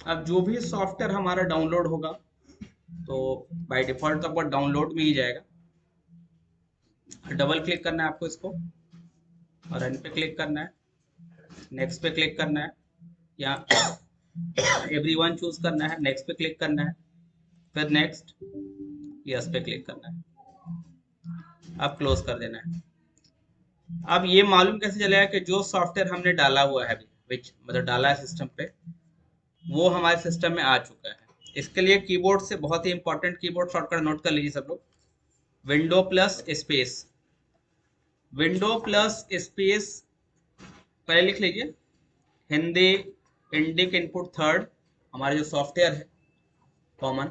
अब जो भी सॉफ्टवेयर हमारा डाउनलोड होगा तो बाय डिफॉल्ट तो आपको डाउनलोड में ही जाएगा। डबल क्लिक करना है आपको इसको और रन पे क्लिक करना है, नेक्स्ट पे क्लिक करना है, या एवरीवन चूज करना है, नेक्स्ट पे क्लिक करना है, फिर नेक्स्ट, यस पे क्लिक करना है, अब क्लोज कर देना है। अब ये मालूम कैसे चलेगा कि जो सॉफ्टवेयर हमने डाला हुआ है, विच मतलब डाला है सिस्टम पे, वो हमारे सिस्टम में आ चुका है। इसके लिए कीबोर्ड से बहुत ही इंपॉर्टेंट कीबोर्ड शॉर्टकट नोट कर लीजिए सब लोग। Window plus space, window plus space पहले लिख लीजिए। हिंदी इंडिक इनपुट थर्ड, हमारा जो सॉफ्टवेयर है कॉमन।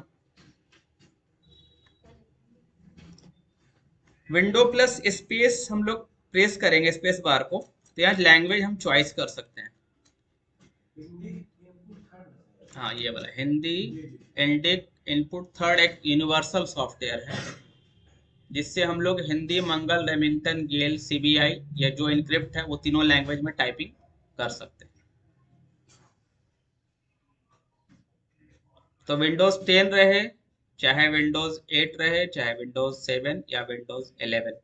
विंडो प्लस स्पेस हम लोग प्रेस करेंगे स्पेस बार को, तो यहाँ लैंग्वेज हम चॉइस कर सकते हैं। हाँ ये वाला हिंदी इंडिक इनपुट थर्ड एक यूनिवर्सल सॉफ्टवेयर है, जिससे हम लोग हिंदी, मंगल, रेमिंगटन, गेल, सीबीआई या जो इनक्रिप्ट है वो तीनों लैंग्वेज में टाइपिंग कर सकते हैं। तो विंडोज 10 रहे, चाहे विंडोज 8 रहे, चाहे विंडोज 7 या विंडोज 11,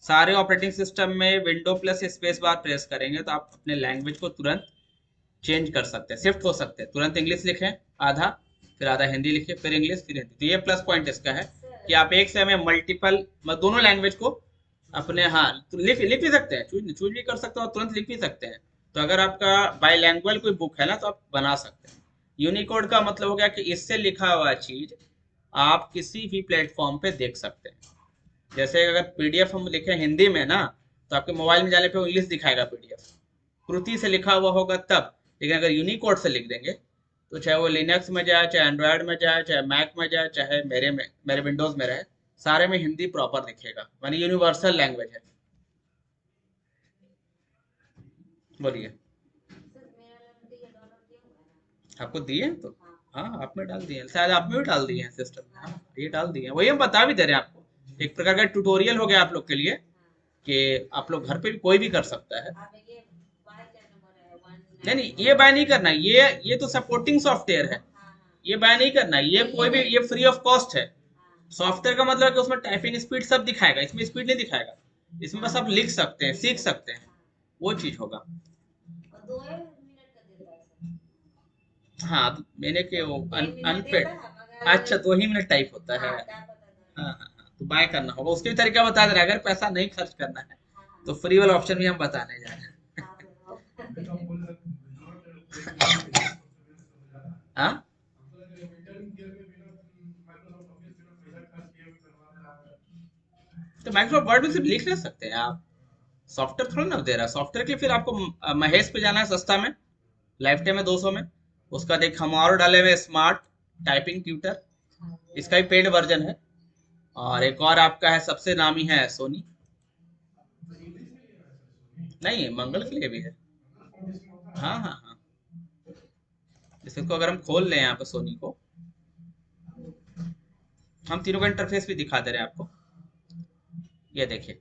सारे ऑपरेटिंग सिस्टम में window plus space bar press करेंगे तो आप अपने लैंग्वेज को तुरंत चेंज कर सकते हैं, शिफ्ट हो सकते हैं। तुरंत इंग्लिश लिखें आधा, फिर आधा हिंदी लिखिए, फिर इंग्लिश, फिर हिंदी। तो ये प्लस पॉइंट इसका है कि आप एक समय मल्टीपल दोनों लैंग्वेज को अपने, हाँ तो लिख भी सकते हैं, चूज भी कर सकते हैं और तुरंत लिख भी सकते हैं। तो अगर आपका बाईलैंग्वेज कोई बुक है ना तो आप बना सकते हैं। यूनिकोड का मतलब हो गया कि इससे लिखा हुआ चीज आप किसी भी प्लेटफॉर्म पे देख सकते हैं। जैसे अगर पीडीएफ हम लिखे हिंदी में ना, तो आपके मोबाइल में जाने पे वो इंग्लिश दिखाएगा पीडीएफ, कृति से लिखा हुआ होगा तब। लेकिन अगर यूनिकोड से लिख देंगे तो चाहे वो लिनक्स में जाए, चाहे एंड्रॉयड में जाए, चाहे मैक में जाए, चाहे मेरे विंडोज में रहे, सारे में हिंदी प्रॉपर दिखेगा, मानी यूनिवर्सल लैंग्वेज है। बोलिए। आपको दिए हैं तो, हाँ आप में डाल दिए हैं, शायद आप में भी डाल दिए हैं सिस्टम में, हाँ ये डाल दिए हैं, वही हम बता भी दे रहे हैं आपको। एक प्रकार का ट्यूटोरियल हो गया आप लोग के लिए कि आप लोग घर पे भी कोई भी कर सकता है। नहीं नहीं, ये बाय नहीं करना, ये तो सपोर्टिंग सॉफ्टवेयर है, ये बाय नहीं करना, ये कोई भी, ये फ्री ऑफ कॉस्ट है। सॉफ्टवेयर का मतलब है कि उसमें टाइपिंग स्पीड सब दिखाएगा, इसमें स्पीड नहीं दिखाएगा। इसमें बस आप लिख सकते हैं, सीख सकते हैं, वो चीज होगा। हाँ तो मैंने के वो अनपेड, अच्छा 2 ही मिनट टाइप होता है। हाँ हाँ हाँ, तो बाय करना होगा, उसके भी तरीका बता दे रहा है। अगर पैसा नहीं खर्च करना है तो फ्री वाला ऑप्शन भी हम बताने जा रहे हैं। हाँ तो माइक्रोसॉफ्ट वर्ड में सिर्फ लिख नहीं सकते हैं आप, सॉफ्टवेयर थोड़ा ना दे रहा है। सॉफ्टवेयर के लिए फिर आपको महेश पे जाना है सस्ता में, लाइफ टाइम में 200 में। उसका देख हम और डाले हुए स्मार्ट टाइपिंग ट्यूटर, इसका भी पेड वर्जन है। और एक और आपका है सबसे नामी है सोनी, नहीं मंगल के लिए भी है। हाँ हाँ हाँ, जैसे इसको अगर हम खोल लें यहाँ पे सोनी को, हम तीनों का इंटरफेस भी दिखा दे रहे हैं आपको। ये देखिए,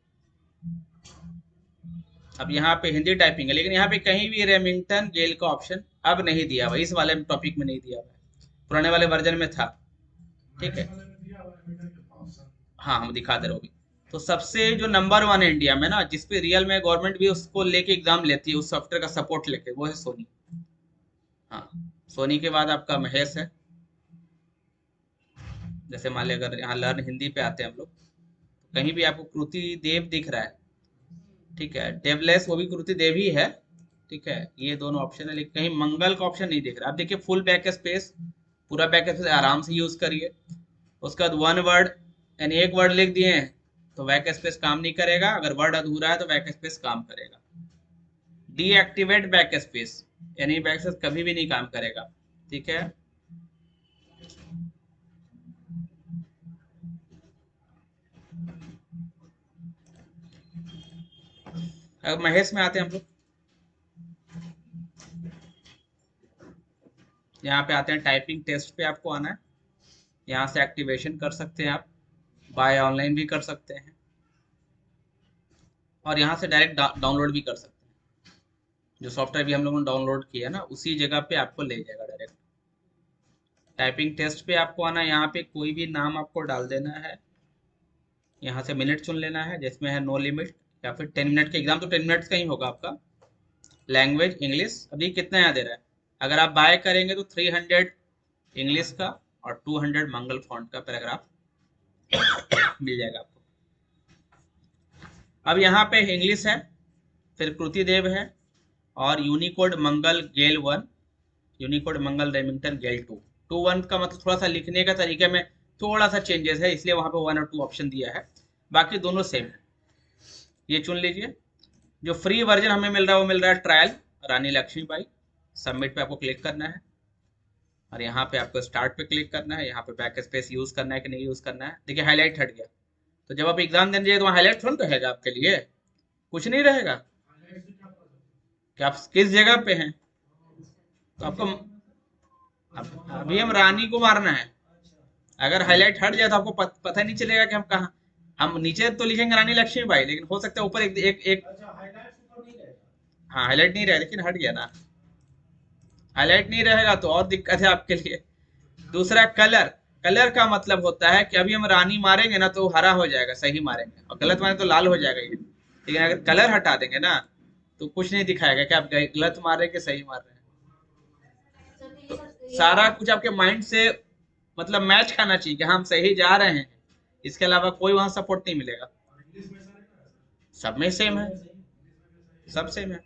अब यहाँ पे हिंदी टाइपिंग है, लेकिन यहाँ पे कहीं भी रेमिंगटन गेल का ऑप्शन अब नहीं दिया हुआ, इस वाले टॉपिक में नहीं दिया हुआ है, पुराने वाले वर्जन में था। ठीक है, हाँ हम दिखा दे रहे हो भी। तो सबसे जो नंबर वन है इंडिया में ना, जिसपे रियल में गवर्नमेंट भी उसको लेके एग्जाम लेती है, उस सॉफ्टवेयर का सपोर्ट लेके, वो है सोनी। हाँ, सोनी के बाद आपका महेश है। जैसे मान लिया अगर यहाँ लर्न हिंदी पे आते हैं हम लोग, तो कहीं भी आपको कृति देव दिख रहा है, ठीक है, डेवलेस वो भी कृति देव ही है। ठीक है, ये दोनों ऑप्शन है, लेकिन कहीं मंगल का ऑप्शन नहीं दिख रहा। आप देखिए फुल बैक स्पेस, पूरा बैक स्पेस आराम से यूज करिए। उसके बाद वन वर्ड, यानी एक वर्ड लिख दिए हैं तो बैक स्पेस काम नहीं करेगा, अगर वर्ड अधूरा है तो बैक स्पेस काम करेगा। डीएक्टिवेट बैक स्पेस, यानी बैक स्पेस कभी भी नहीं काम करेगा। ठीक है, अब महेश में आते हैं हम लोग, यहाँ पे आते हैं टाइपिंग टेस्ट पे, आपको आना है। यहाँ से एक्टिवेशन कर सकते हैं आप, बाय ऑनलाइन भी कर सकते हैं, और यहाँ से डायरेक्ट डाउनलोड भी कर सकते हैं। जो सॉफ्टवेयर भी हम लोगों ने डाउनलोड किया ना उसी जगह पे आपको ले जाएगा डायरेक्ट। टाइपिंग टेस्ट पे आपको आना, यहाँ पे कोई भी नाम आपको डाल देना है, यहाँ से मिनट चुन लेना है जिसमें है नो लिमिट, या फिर 10 मिनट का एग्जाम तो 10 मिनट्स का ही होगा आपका। लैंग्वेज इंग्लिश, अभी कितना यहाँ दे रहा है, अगर आप बाय करेंगे तो 300 इंग्लिश का और 200 मंगल फॉन्ट का पैराग्राफ मिल जाएगा आपको। अब यहाँ पे इंग्लिश है, फिर कृति देव है, और यूनिकोड मंगल गेल 1, यूनिकोड मंगल रेमिंगटन गेल 2। 2 1 का मतलब थोड़ा सा लिखने का तरीके में थोड़ा सा चेंजेस है, इसलिए वहां पे 1 और 2 ऑप्शन दिया है, बाकी दोनों सेम है। ये चुन लीजिए। जो फ्री वर्जन हमें मिल रहा है वो मिल रहा है ट्रायल रानी लक्ष्मीबाई। सबमिट पे आपको क्लिक करना है और यहाँ पे आपको स्टार्ट पे क्लिक करना है, यहाँ पे बैक स्पेस यूज करना है कि नहीं यूज करना है। देखिए हाईलाइट हट गया, तो जब आप एग्जाम देने जाइए तो वहाँ हाईलाइट थोड़ा रहेगा आपके लिए, कुछ नहीं रहेगा कि आप किस जगह पे हैं। तो आपको अभी हम रानी को मारना है, अगर हाईलाइट हट जाए तो आपको पता नहीं चलेगा कि हम कहाँ, हम नीचे तो लिखेंगे रानी लक्ष्मीबाई, लेकिन हो सकता है ऊपर एक हाँ हाईलाइट नहीं रहा, लेकिन हट गया ना, हाईलाइट नहीं रहेगा तो और दिक्कत है आपके लिए। दूसरा कलर, कलर का मतलब होता है कि अभी हम रानी मारेंगे ना तो हरा हो जाएगा, सही मारेंगे, और गलत मारेंगे तो लाल हो जाएगा ये। लेकिन अगर कलर हटा देंगे ना तो कुछ नहीं दिखाएगा कि आप गलत मार रहे हैं कि सही मार रहे हैं। सारा कुछ आपके माइंड से मतलब मैच खाना चाहिए कि हम सही जा रहे हैं, इसके अलावा कोई वहां सपोर्ट नहीं मिलेगा। सब में सेम है, सब सेम है।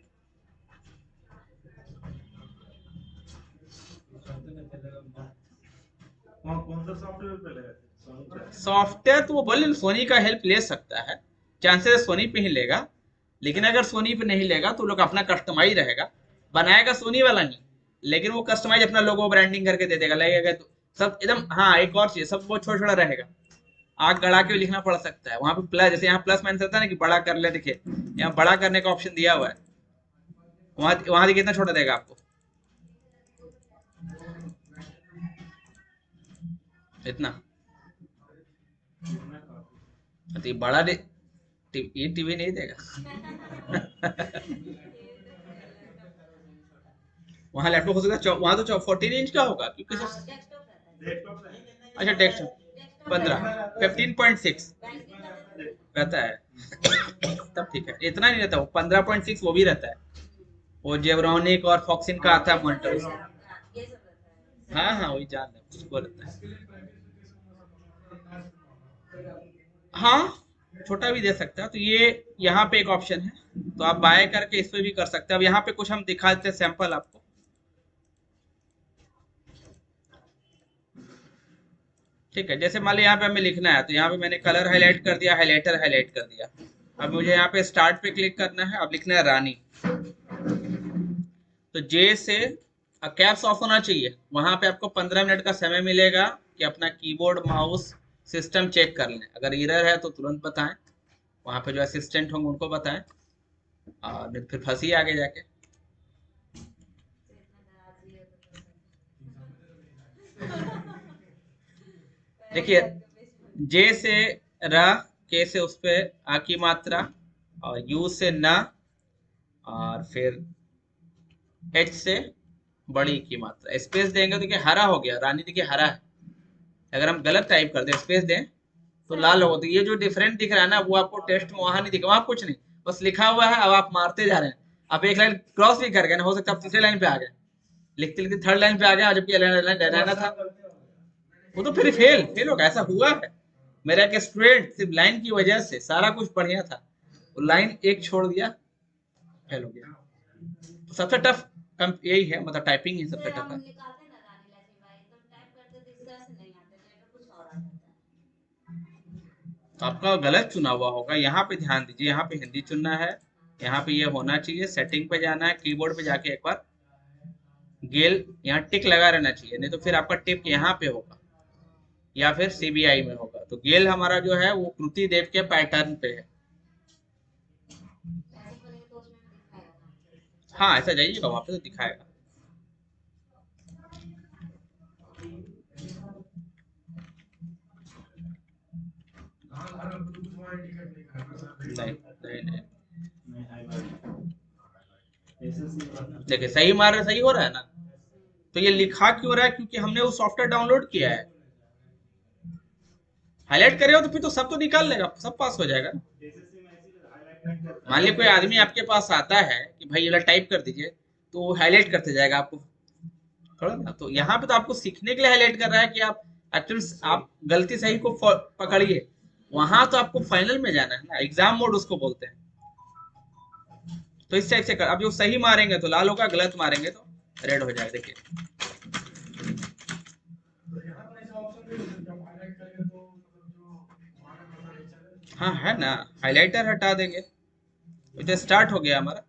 सॉफ्टवेयर तो वो बोले सोनी का हेल्प ले सकता है, चांसेस सोनी पे ही लेगा, लेकिन अगर सोनी पे नहीं लेगा तो लोग अपना कस्टमाइज रहेगा, बनाएगा सोनी वाला ही, लेकिन वो कस्टमाइज अपना लोगो ब्रांडिंग करके दे देगा, लगेगा तो सब एकदम। हाँ एक और चीज, सब वो छोटा छोटा रहेगा, आग गड़ा के भी लिखना पड़ सकता है। वहां पे प्लस, जैसे यहाँ प्लस माइनस होता है ना कि बड़ा कर ले, देखिए यहाँ बड़ा करने का ऑप्शन दिया हुआ है, वहां वहां देखिए कितना छोटा देगा आपको, इतना। तो ये बड़ा ये टीवी नहीं देगा। वहाँ लैपटॉप हो सकता है, वहाँ तो 14 इंच का होगा क्योंकि अच्छा डेस्कटॉप 15 15.6 रहता है। तब ठीक है, इतना नहीं रहता, वो 15.6 वो भी रहता है, वो जेब्रॉनिक और फॉक्सिन का आता है मॉनिटर। हाँ हाँ वही जान है, उसको रहता है। हाँ छोटा भी दे सकता है, तो ये यहाँ पे एक ऑप्शन है, तो आप बाय करके इस पे भी कर सकते हैं। अब यहाँ पे कुछ हम दिखा देते हैं सैंपल आपको। ठीक है, जैसे मान लीजिए यहाँ पे हमें लिखना है, तो यहाँ पे मैंने कलर हाईलाइट कर दिया, हाईलाइटर हाईलाइट कर दिया। अब मुझे यहाँ पे स्टार्ट पे क्लिक करना है, अब लिखना है रानी, तो जे से कैप्स ऑफ होना चाहिए। वहां पे आपको 15 मिनट का समय मिलेगा कि अपना कीबोर्ड माउस सिस्टम चेक कर लें, अगर एरर है तो तुरंत बताएं, वहां पे जो असिस्टेंट होंगे उनको बताएं, और नहीं तो फिर फंसी आगे जाके। देखिए जे से र, के से उस पे आ की मात्रा, और यू से न, और फिर एच से बड़ी की मात्रा, स्पेस देंगे तो देखिए हरा हो गया, रानी देखिए हरा है। अगर हम गलत टाइप कर दें, स्पेस दें तो लाल होगा। तो ये जो डिफरेंट दिख रहा है ना वो आपको टेस्ट में वहां नहीं दिखा, वहां कुछ नहीं, बस लिखा हुआ है, अब आप मारते जा रहे हैं। आप एक लाइन क्रॉस भी कर गए ना, हो सकता है आप तीसरे लाइन पे आ गए, लिखते लिखते थर्ड लाइन पे आ गया, जबकि लाइन रहना था, वो तो फिर फेल फेल होगा। ऐसा हुआ है, मेरा एक स्टूडेंट सिर्फ लाइन की वजह से, सारा कुछ बढ़िया था, वो लाइन एक छोड़ दिया, फेल हो गया। तो सबसे टफ यही है, मतलब टाइपिंग ही सबसे टफ है। तो आपका गलत चुना हुआ होगा, यहाँ पे ध्यान दीजिए, यहाँ पे हिंदी चुनना है, यहाँ पे ये होना चाहिए, सेटिंग पे जाना है, कीबोर्ड पे जाके एक बार गेल यहाँ टिक लगा रहना चाहिए, नहीं तो फिर आपका टिप यहाँ पे होगा या फिर सीबीआई में होगा। तो गेल हमारा जो है वो कृति देव के पैटर्न पे है। हाँ ऐसा जाइएगा वहां पे तो दिखाएगा। नहीं नहीं नहीं, देखिए सही मार रहे, सही हो रहा है ना। तो ये लिखा क्यों रहा है, क्योंकि हमने वो सॉफ्टवेयर डाउनलोड किया है। हाईलाइट करे हो तो फिर तो सब तो निकाल लेगा, सब पास हो जाएगा। मान लीजिए कोई आदमी आपके पास आता है कि भाई ये टाइप कर दीजिए, तो वो हाईलाइट करते जाएगा आपको थोड़ा ना। तो यहाँ पे तो आपको सीखने के लिए हाईलाइट कर रहा है कि आप एक्चुअली आप गलती सही को पकड़िए। वहां तो आपको फाइनल में जाना है ना, एग्जाम मोड उसको बोलते हैं। तो इस टाइप से कर, अब जो सही मारेंगे तो लाल होगा, गलत मारेंगे तो रेड हो जाएगा। देखिए हाँ है ना, हाइलाइटर हटा देंगे तो जो स्टार्ट हो गया हमारा।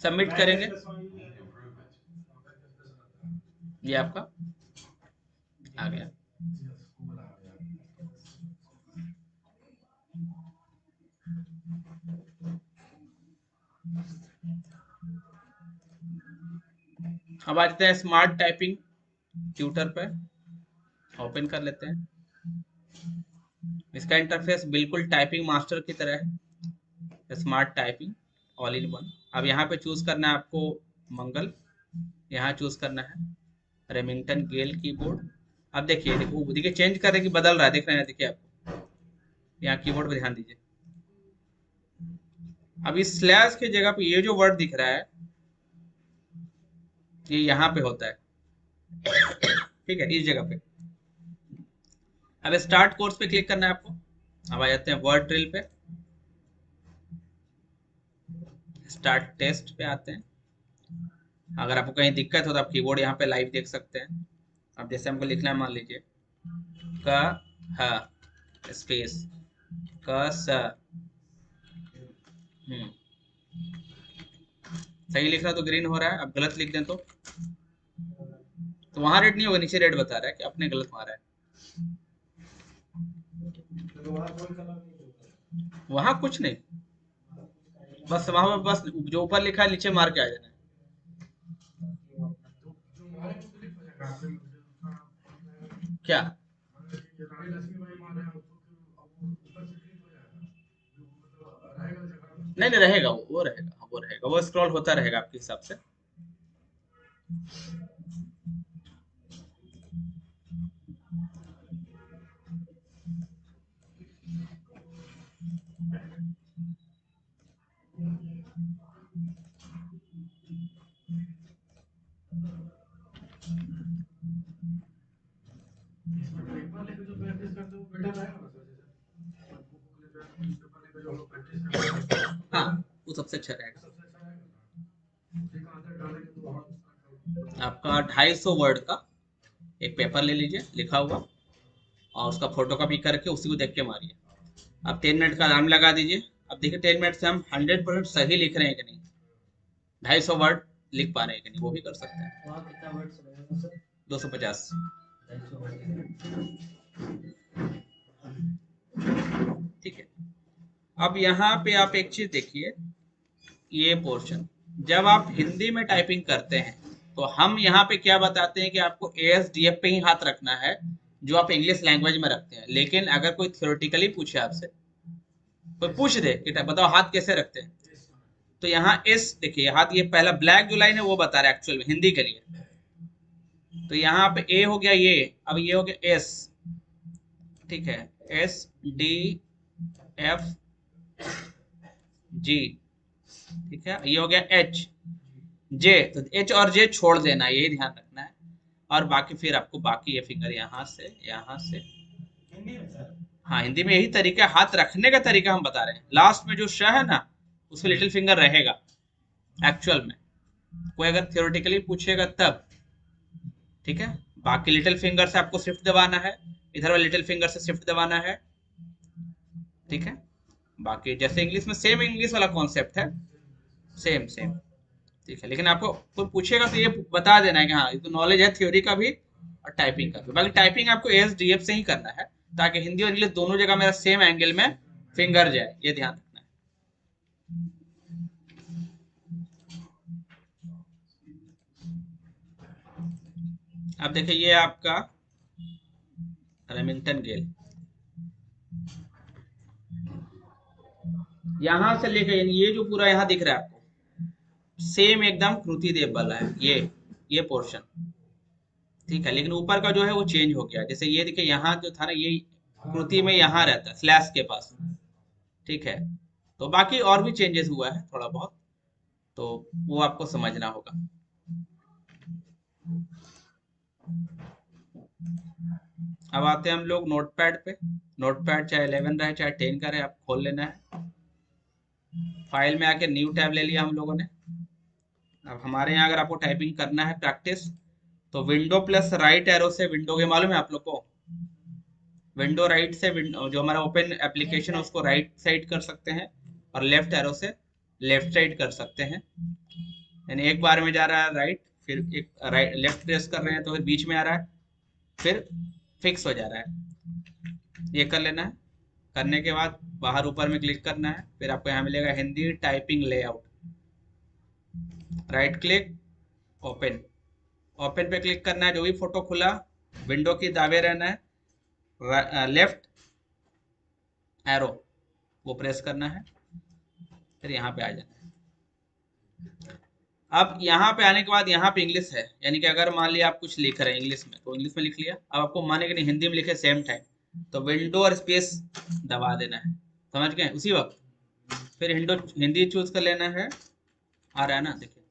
सबमिट करेंगे, ये आपका आ गया। अब आ जाते हैं स्मार्ट टाइपिंग ट्यूटर पे, ओपन कर लेते हैं। इसका इंटरफेस बिल्कुल टाइपिंग मास्टर की तरह है, smart typing all in one. अब यहाँ पे चूज करना है आपको मंगल, यहाँ चूज करना है रेमिंगटन गेल कीबोर्ड। अब देखिए देखो देखिए चेंज कर रहे कि बदल रहा है, देख रहे हैं देखिए आप यहाँ कीबोर्ड पे ध्यान दीजिए। अब इस स्लैश की जगह पे ये जो वर्ड दिख रहा है ये यहाँ पे होता है, ठीक है, इस जगह पे। अब स्टार्ट कोर्स पे क्लिक करना है आपको। अब आ जाते हैं वर्ड ड्रिल पे, स्टार्ट टेस्ट पे आते हैं। अगर आपको कहीं दिक्कत हो तो आप कीबोर्ड यहाँ पे लाइव देख सकते हैं। अब जैसे हमको लिखना है, मान लीजिए क ह स्पेस क स। सही लिख रहा तो ग्रीन हो रहा है, अब गलत लिख दें तो वहां रेड नहीं होगा, नीचे रेड बता रहा है कि आपने गलत मारा है। वहां कुछ नहीं, बस वहां पर बस जो ऊपर लिखा है नीचे मार के आ जाना है। क्या नहीं नहीं रहेगा, वो रहेगा, वो रहेगा, वो स्क्रॉल होता रहेगा आपके हिसाब से। हाँ वो सबसे अच्छा रहेगा। आपका 250 वर्ड का एक पेपर ले लीजिए लिखा हुआ, और उसका फोटो कॉपी करके उसी को देख के मारिए। अब 10 मिनट का अलार्म लगा दीजिए। अब देखिए 10 मिनट से हम 100% सही लिख रहे हैं कि नहीं, 250 वर्ड लिख पा रहे हैं कि नहीं, वो भी कर सकते हैं। 250। ठीक है। अब यहाँ पे आप एक चीज देखिए, ये पोर्शन जब आप हिंदी में टाइपिंग करते हैं तो हम यहाँ पे क्या बताते हैं कि आपको ASDF पे ही हाथ रखना है, जो आप इंग्लिश लैंग्वेज में रखते हैं। लेकिन अगर कोई थ्योरेटिकली पूछे आपसे, कोई पूछ दे कि बताओ हाथ कैसे रखते हैं, तो यहाँ एस देखिए, हाथ ये पहला ब्लैक जो लाइन है वो बता रहा है एक्चुअल में हिंदी के लिए। तो यहाँ पे ए हो गया ये, अब ये हो गया एस, ठीक है, SDFG, ठीक है, ये हो गया एच जे, तो एच और जे छोड़ देना है, यही ध्यान रखना है। और बाकी फिर आपको बाकी ये फिंगर यहाँ से। हाँ हिंदी में यही तरीका, हाथ रखने का तरीका हम बता रहे हैं। लास्ट में जो श है ना, उसमें लिटिल फिंगर रहेगा एक्चुअल में, कोई अगर थियोरेटिकली पूछेगा तब, ठीक है। बाकी लिटिल फिंगर से आपको शिफ्ट दबाना है, इधर वाले लिटिल फिंगर से शिफ्ट दबाना है, ठीक है। बाकी जैसे इंग्लिश में सेम इंग्लिश वाला कॉन्सेप्ट है, सेम सेम, ठीक है। लेकिन आपको कोई पूछेगा तो ये बता देना है कि हाँ ये तो नॉलेज है थ्योरी का भी और टाइपिंग का भी। बाकी टाइपिंग आपको ASDF से ही करना है, ताकि हिंदी और इंग्लिश दोनों जगह मेरा सेम एंगल में फिंगर जाए, ये ध्यान रखना है। अब देखिए ये आपका रेमिंगटन गेल, यहां से लेकर यानी ये जो पूरा यहाँ दिख रहा है आपको सेम एकदम कृति देव वाला है ये पोर्शन, ठीक है। लेकिन ऊपर का जो है वो चेंज हो गया, जैसे ये देखिए यहाँ जो था ना ये कृति में यहाँ रहता है स्लैश के पास, ठीक है। तो बाकी और भी चेंजेस हुआ है थोड़ा बहुत, तो वो आपको समझना होगा। अब आते हैं हम लोग नोटपैड पे। नोटपैड चाहे 11 रहे चाहे 10 का रहे, आप खोल लेना है। फाइल में आके न्यू टैब ले लिया हम लोगों ने। अब हमारे यहाँ अगर आपको टाइपिंग करना है प्रैक्टिस, तो विंडो प्लस राइट एरो से विंडो के मालूम है आप लोग को, विंडो राइट से जो हमारा ओपन एप्लीकेशन है उसको राइट साइड कर सकते हैं, और लेफ्ट एरो से लेफ्ट साइड कर सकते हैं। यानी एक बार में जा रहा है राइट, फिर एक राइट लेफ्ट प्रेस कर रहे हैं तो फिर बीच में आ रहा है, फिर फिक्स हो जा रहा है। ये कर लेना है। करने के बाद बाहर ऊपर में क्लिक करना है, फिर आपको यहाँ मिलेगा Hindi typing layout, right click open, open पे क्लिक करना है। जो भी फोटो खुला विंडो की दावे रहना है, लेफ्ट एरो वो प्रेस करना है, फिर यहाँ पे आ जाना है। अब यहाँ पे आने के बाद यहाँ पे इंग्लिश है, यानी कि अगर मान लिया आप कुछ लिख रहे हैं इंग्लिश में तो इंग्लिश में लिख लिया। अब आपको माने कि नहीं हिंदी में लिखे सेम टाइम, तो विंडो और स्पेस दबा देना है, समझ गए उसी वक्त। फिर हिंदी चूज कर लेना है, आ रहा है ना देखिए,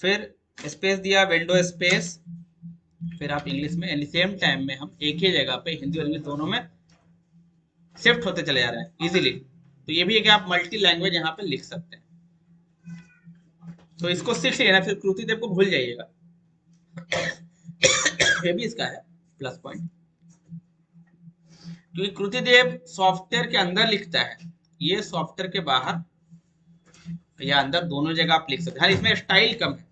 फिर स्पेस दिया विंडो स्पेस, फिर आप इंग्लिश में, यानी सेम टाइम में हम एक ही जगह पे हिंदी और इंग्लिश दोनों में शिफ्ट होते चले जा रहे हैं इजीली। तो ये भी है कि आप मल्टी लैंग्वेज यहाँ पे लिख सकते हैं। तो इसको सीख लेना, फिर कृति देव को भूल जाइएगा। ये भी इसका है प्लस पॉइंट, क्योंकि कृति देव सॉफ्टवेयर के अंदर लिखता है, ये सॉफ्टवेयर के बाहर या अंदर दोनों जगह आप लिख सकते हैं। हाँ, इसमें स्टाइल कम है।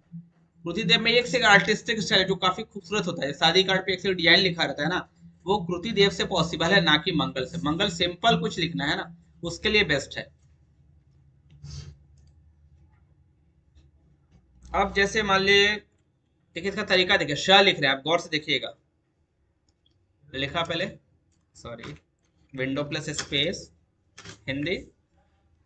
कृति देव में एक से आर्टिस्टिक स्टाइल जो काफी खूबसूरत होता है, शादी कार्ड पे एक से डिजाइन लिखा रहता है ना, वो कृति देव से पॉसिबल है, ना कि मंगल से। मंगल सिंपल कुछ लिखना है ना, उसके लिए बेस्ट है। अब जैसे मान लीजिए, देखिए इसका तरीका देखिए, श लिख रहे हैं आप, गौर से देखिएगा। लिखा पहले, sorry, window plus space Hindi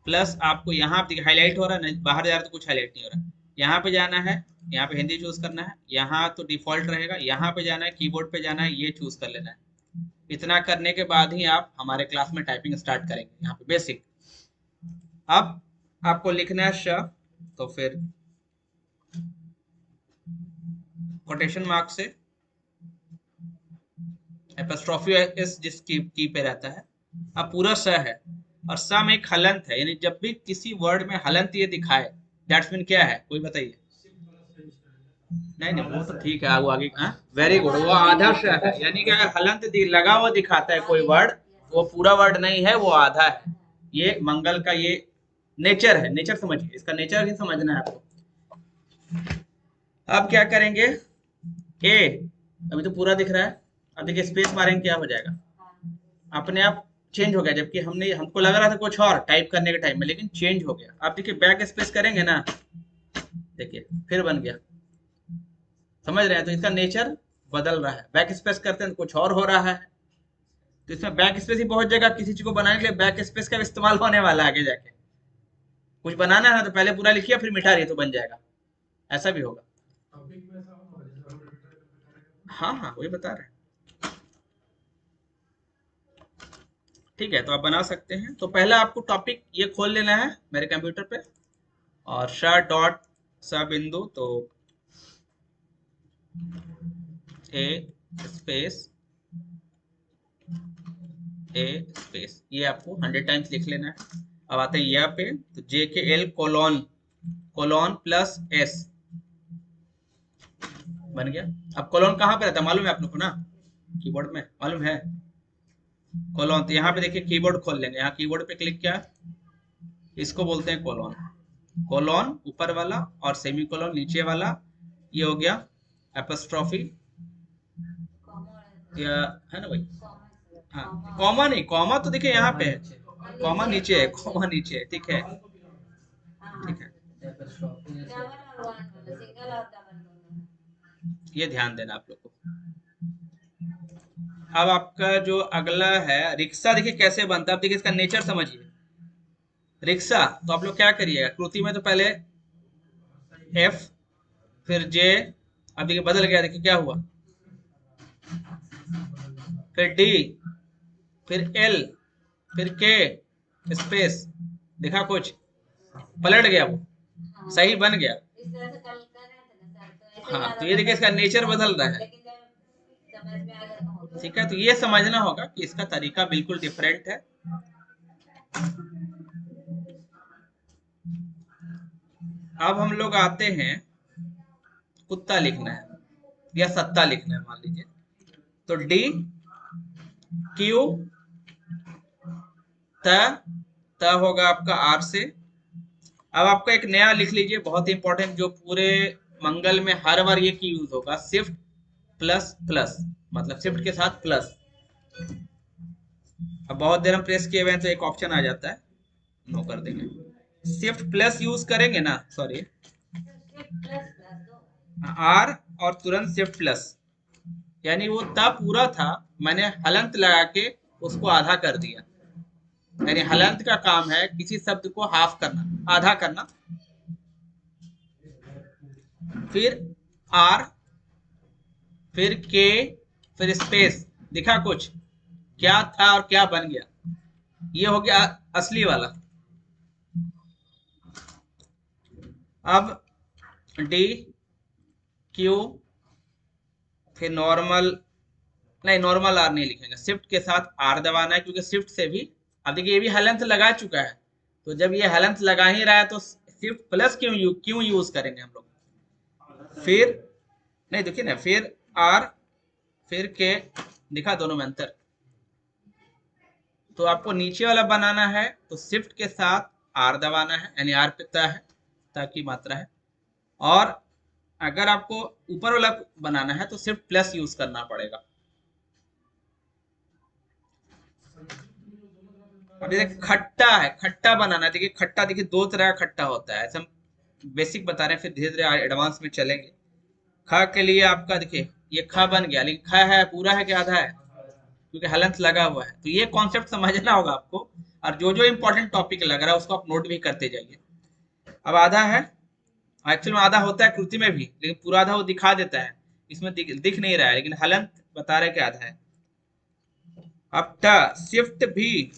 plus, आपको यहाँ पे हाईलाइट हो रहा है, बाहर जा रहा है तो कुछ हाईलाइट नहीं हो रहा है। यहाँ पे जाना है, यहाँ पे हिंदी चूज करना है, यहाँ तो डिफॉल्ट रहेगा, यहाँ पे जाना है, कीबोर्ड पे जाना है, ये चूज कर लेना है। इतना करने के बाद ही आप हमारे क्लास में टाइपिंग स्टार्ट करेंगे। यहाँ पे बेसिक, अब आपको लिखना है श, तो फिर कोटेशन मार्क से एपोस्ट्रोफी एस जिस की पे रहता है, अब पूरा स है, और स में एक हलंत है, यानी जब भी किसी वर्ड में हलंत ये दिखाए, दैट्स मीन क्या है, कोई बताइए। नहीं नहीं, वो तो ठीक है, वो आगे, वेरी गुड, वो आधा श है, यानी कि अगर हलंत लगा हुआ दिखाता है कोई वर्ड, वो पूरा वर्ड नहीं है, वो आधा है। ये मंगल का ये नेचर है, नेचर समझिए, इसका नेचर ही समझना है आपको। अब क्या करेंगे, ए अभी तो पूरा दिख रहा है, अब देखिए स्पेस मारेंगे क्या हो जाएगा, अपने आप चेंज हो गया, जबकि हमने हमको लग रहा था कुछ और टाइप करने के टाइम में, लेकिन चेंज हो गया। आप देखिए बैक स्पेस करेंगे ना, देखिए फिर बन गया, समझ रहे हैं। तो इसका नेचर बदल रहा है, बैक स्पेस करते हैं तो कुछ और हो रहा है। तो इसमें बैक स्पेस ही बहुत जगह किसी चीज को बनाने के लिए बैक स्पेस का इस्तेमाल होने वाला है आगे जाके। कुछ बनाना है ना तो पहले पूरा लिखिए फिर मिटा रही तो बन जाएगा, ऐसा भी होगा। हाँ हाँ, वही बता रहे हैं। ठीक है, तो आप बना सकते हैं। तो पहला आपको टॉपिक ये खोल लेना है मेरे कंप्यूटर पे, और श डॉट स बिंदु, तो ए स्पेस ए स्पेस, ये आपको 100 टाइम्स लिख लेना है। अब आते हैं यहाँ पे, तो J K L colon colon plus S बन गया। अब कोलोन कहाँ पे रहता है मालूम है आप लोग को ना, कीबोर्ड में मालूम है कोलोन। तो यहाँ पे देखिए कीबोर्ड खोल लेंगे, यहाँ कीबोर्ड पे क्लिक किया, इसको बोलते हैं कोलोन। कोलोन ऊपर वाला और सेमी कोलोन नीचे वाला, ये हो गया एपोस्ट्रोफी, या है ना भाई। हाँ, कॉमा नहीं, कॉमा तो देखिए यहाँ पे है, कॉमा नीचे है, कॉमा नीचे है, ठीक है, ठीक है, ये ध्यान देना आप लोग को। अब आपका जो अगला है रिक्शा, देखिए कैसे बनता है, अब देखिए इसका नेचर समझिए। रिक्शा, तो आप लोग क्या करिएगा, कृति में तो पहले एफ, फिर जे, अब देखिए बदल गया, देखिए क्या हुआ, फिर डी, फिर एल, फिर के, स्पेस, देखा कुछ पलट गया, वो सही बन गया। हाँ, तो ये देखिए इसका नेचर बदल रहा है। ठीक है, तो ये समझना होगा कि इसका तरीका बिल्कुल डिफरेंट है। अब हम लोग आते हैं, कुत्ता लिखना है या सत्ता लिखना है मान लीजिए, तो डी क्यू, त, त होगा आपका आर से। अब आपका एक नया लिख लीजिए, बहुत इंपॉर्टेंट, जो पूरे मंगल में हर बार ये की यूज होगा, शिफ्ट प्लस प्लस, मतलब शिफ्ट के साथ प्लस। अब बहुत देर हम प्रेस किए हुए हैं तो एक ऑप्शन आ जाता है, नो कर देंगे, शिफ्ट प्लस यूज करेंगे ना, सॉरी, आर और तुरंत शिफ्ट प्लस, यानी वो ता पूरा था, मैंने हलंत लगा के उसको आधा कर दिया। यानी हलंत का काम है किसी शब्द को हाफ करना, आधा करना। फिर आर, फिर के, फिर स्पेस, दिखा कुछ क्या था और क्या बन गया, ये हो गया असली वाला। अब डी क्यू, फिर नॉर्मल, नहीं नॉर्मल आर नहीं लिखेंगे, शिफ्ट के साथ आर दबाना है, क्योंकि शिफ्ट से भी, अब देखिए ये भी हलंत लगा चुका है, तो जब ये हलंत लगा ही रहा है तो शिफ्ट प्लस क्यों यूज करेंगे हम लोग। फिर नहीं, देखिए ना, फिर आर, फिर के, दिखा दोनों में अंतर। तो आपको नीचे वाला बनाना है तो शिफ्ट के साथ आर दबाना है, यानी आर पे ता है, ता की मात्रा है। और अगर आपको ऊपर वाला बनाना है तो शिफ्ट प्लस यूज करना पड़ेगा। अब जैसे खट्टा है, खट्टा बनाना है, देखिए खट्टा, देखिए दो तरह का खट्टा होता है, ऐसे हम बेसिक बता रहे हैं, फिर धीरे धीरे एडवांस में चलेंगे। ख के लिए आपका देखिए ये ख बन गया, लेकिन ख है पूरा है कि आधा है, क्योंकि हलंत लगा हुआ है, तो ये कॉन्सेप्ट समझना होगा आपको। और जो जो इंपॉर्टेंट टॉपिक लग रहा है उसको आप नोट भी करते जाइए। अब आधा है, एक्चुअल में आधा होता है कृति में भी, लेकिन पूरा आधा वो दिखा देता है, इसमें दिख नहीं रहा है, लेकिन हलंत बता रहे कि आधा है। अब ट, शिफ्ट भी,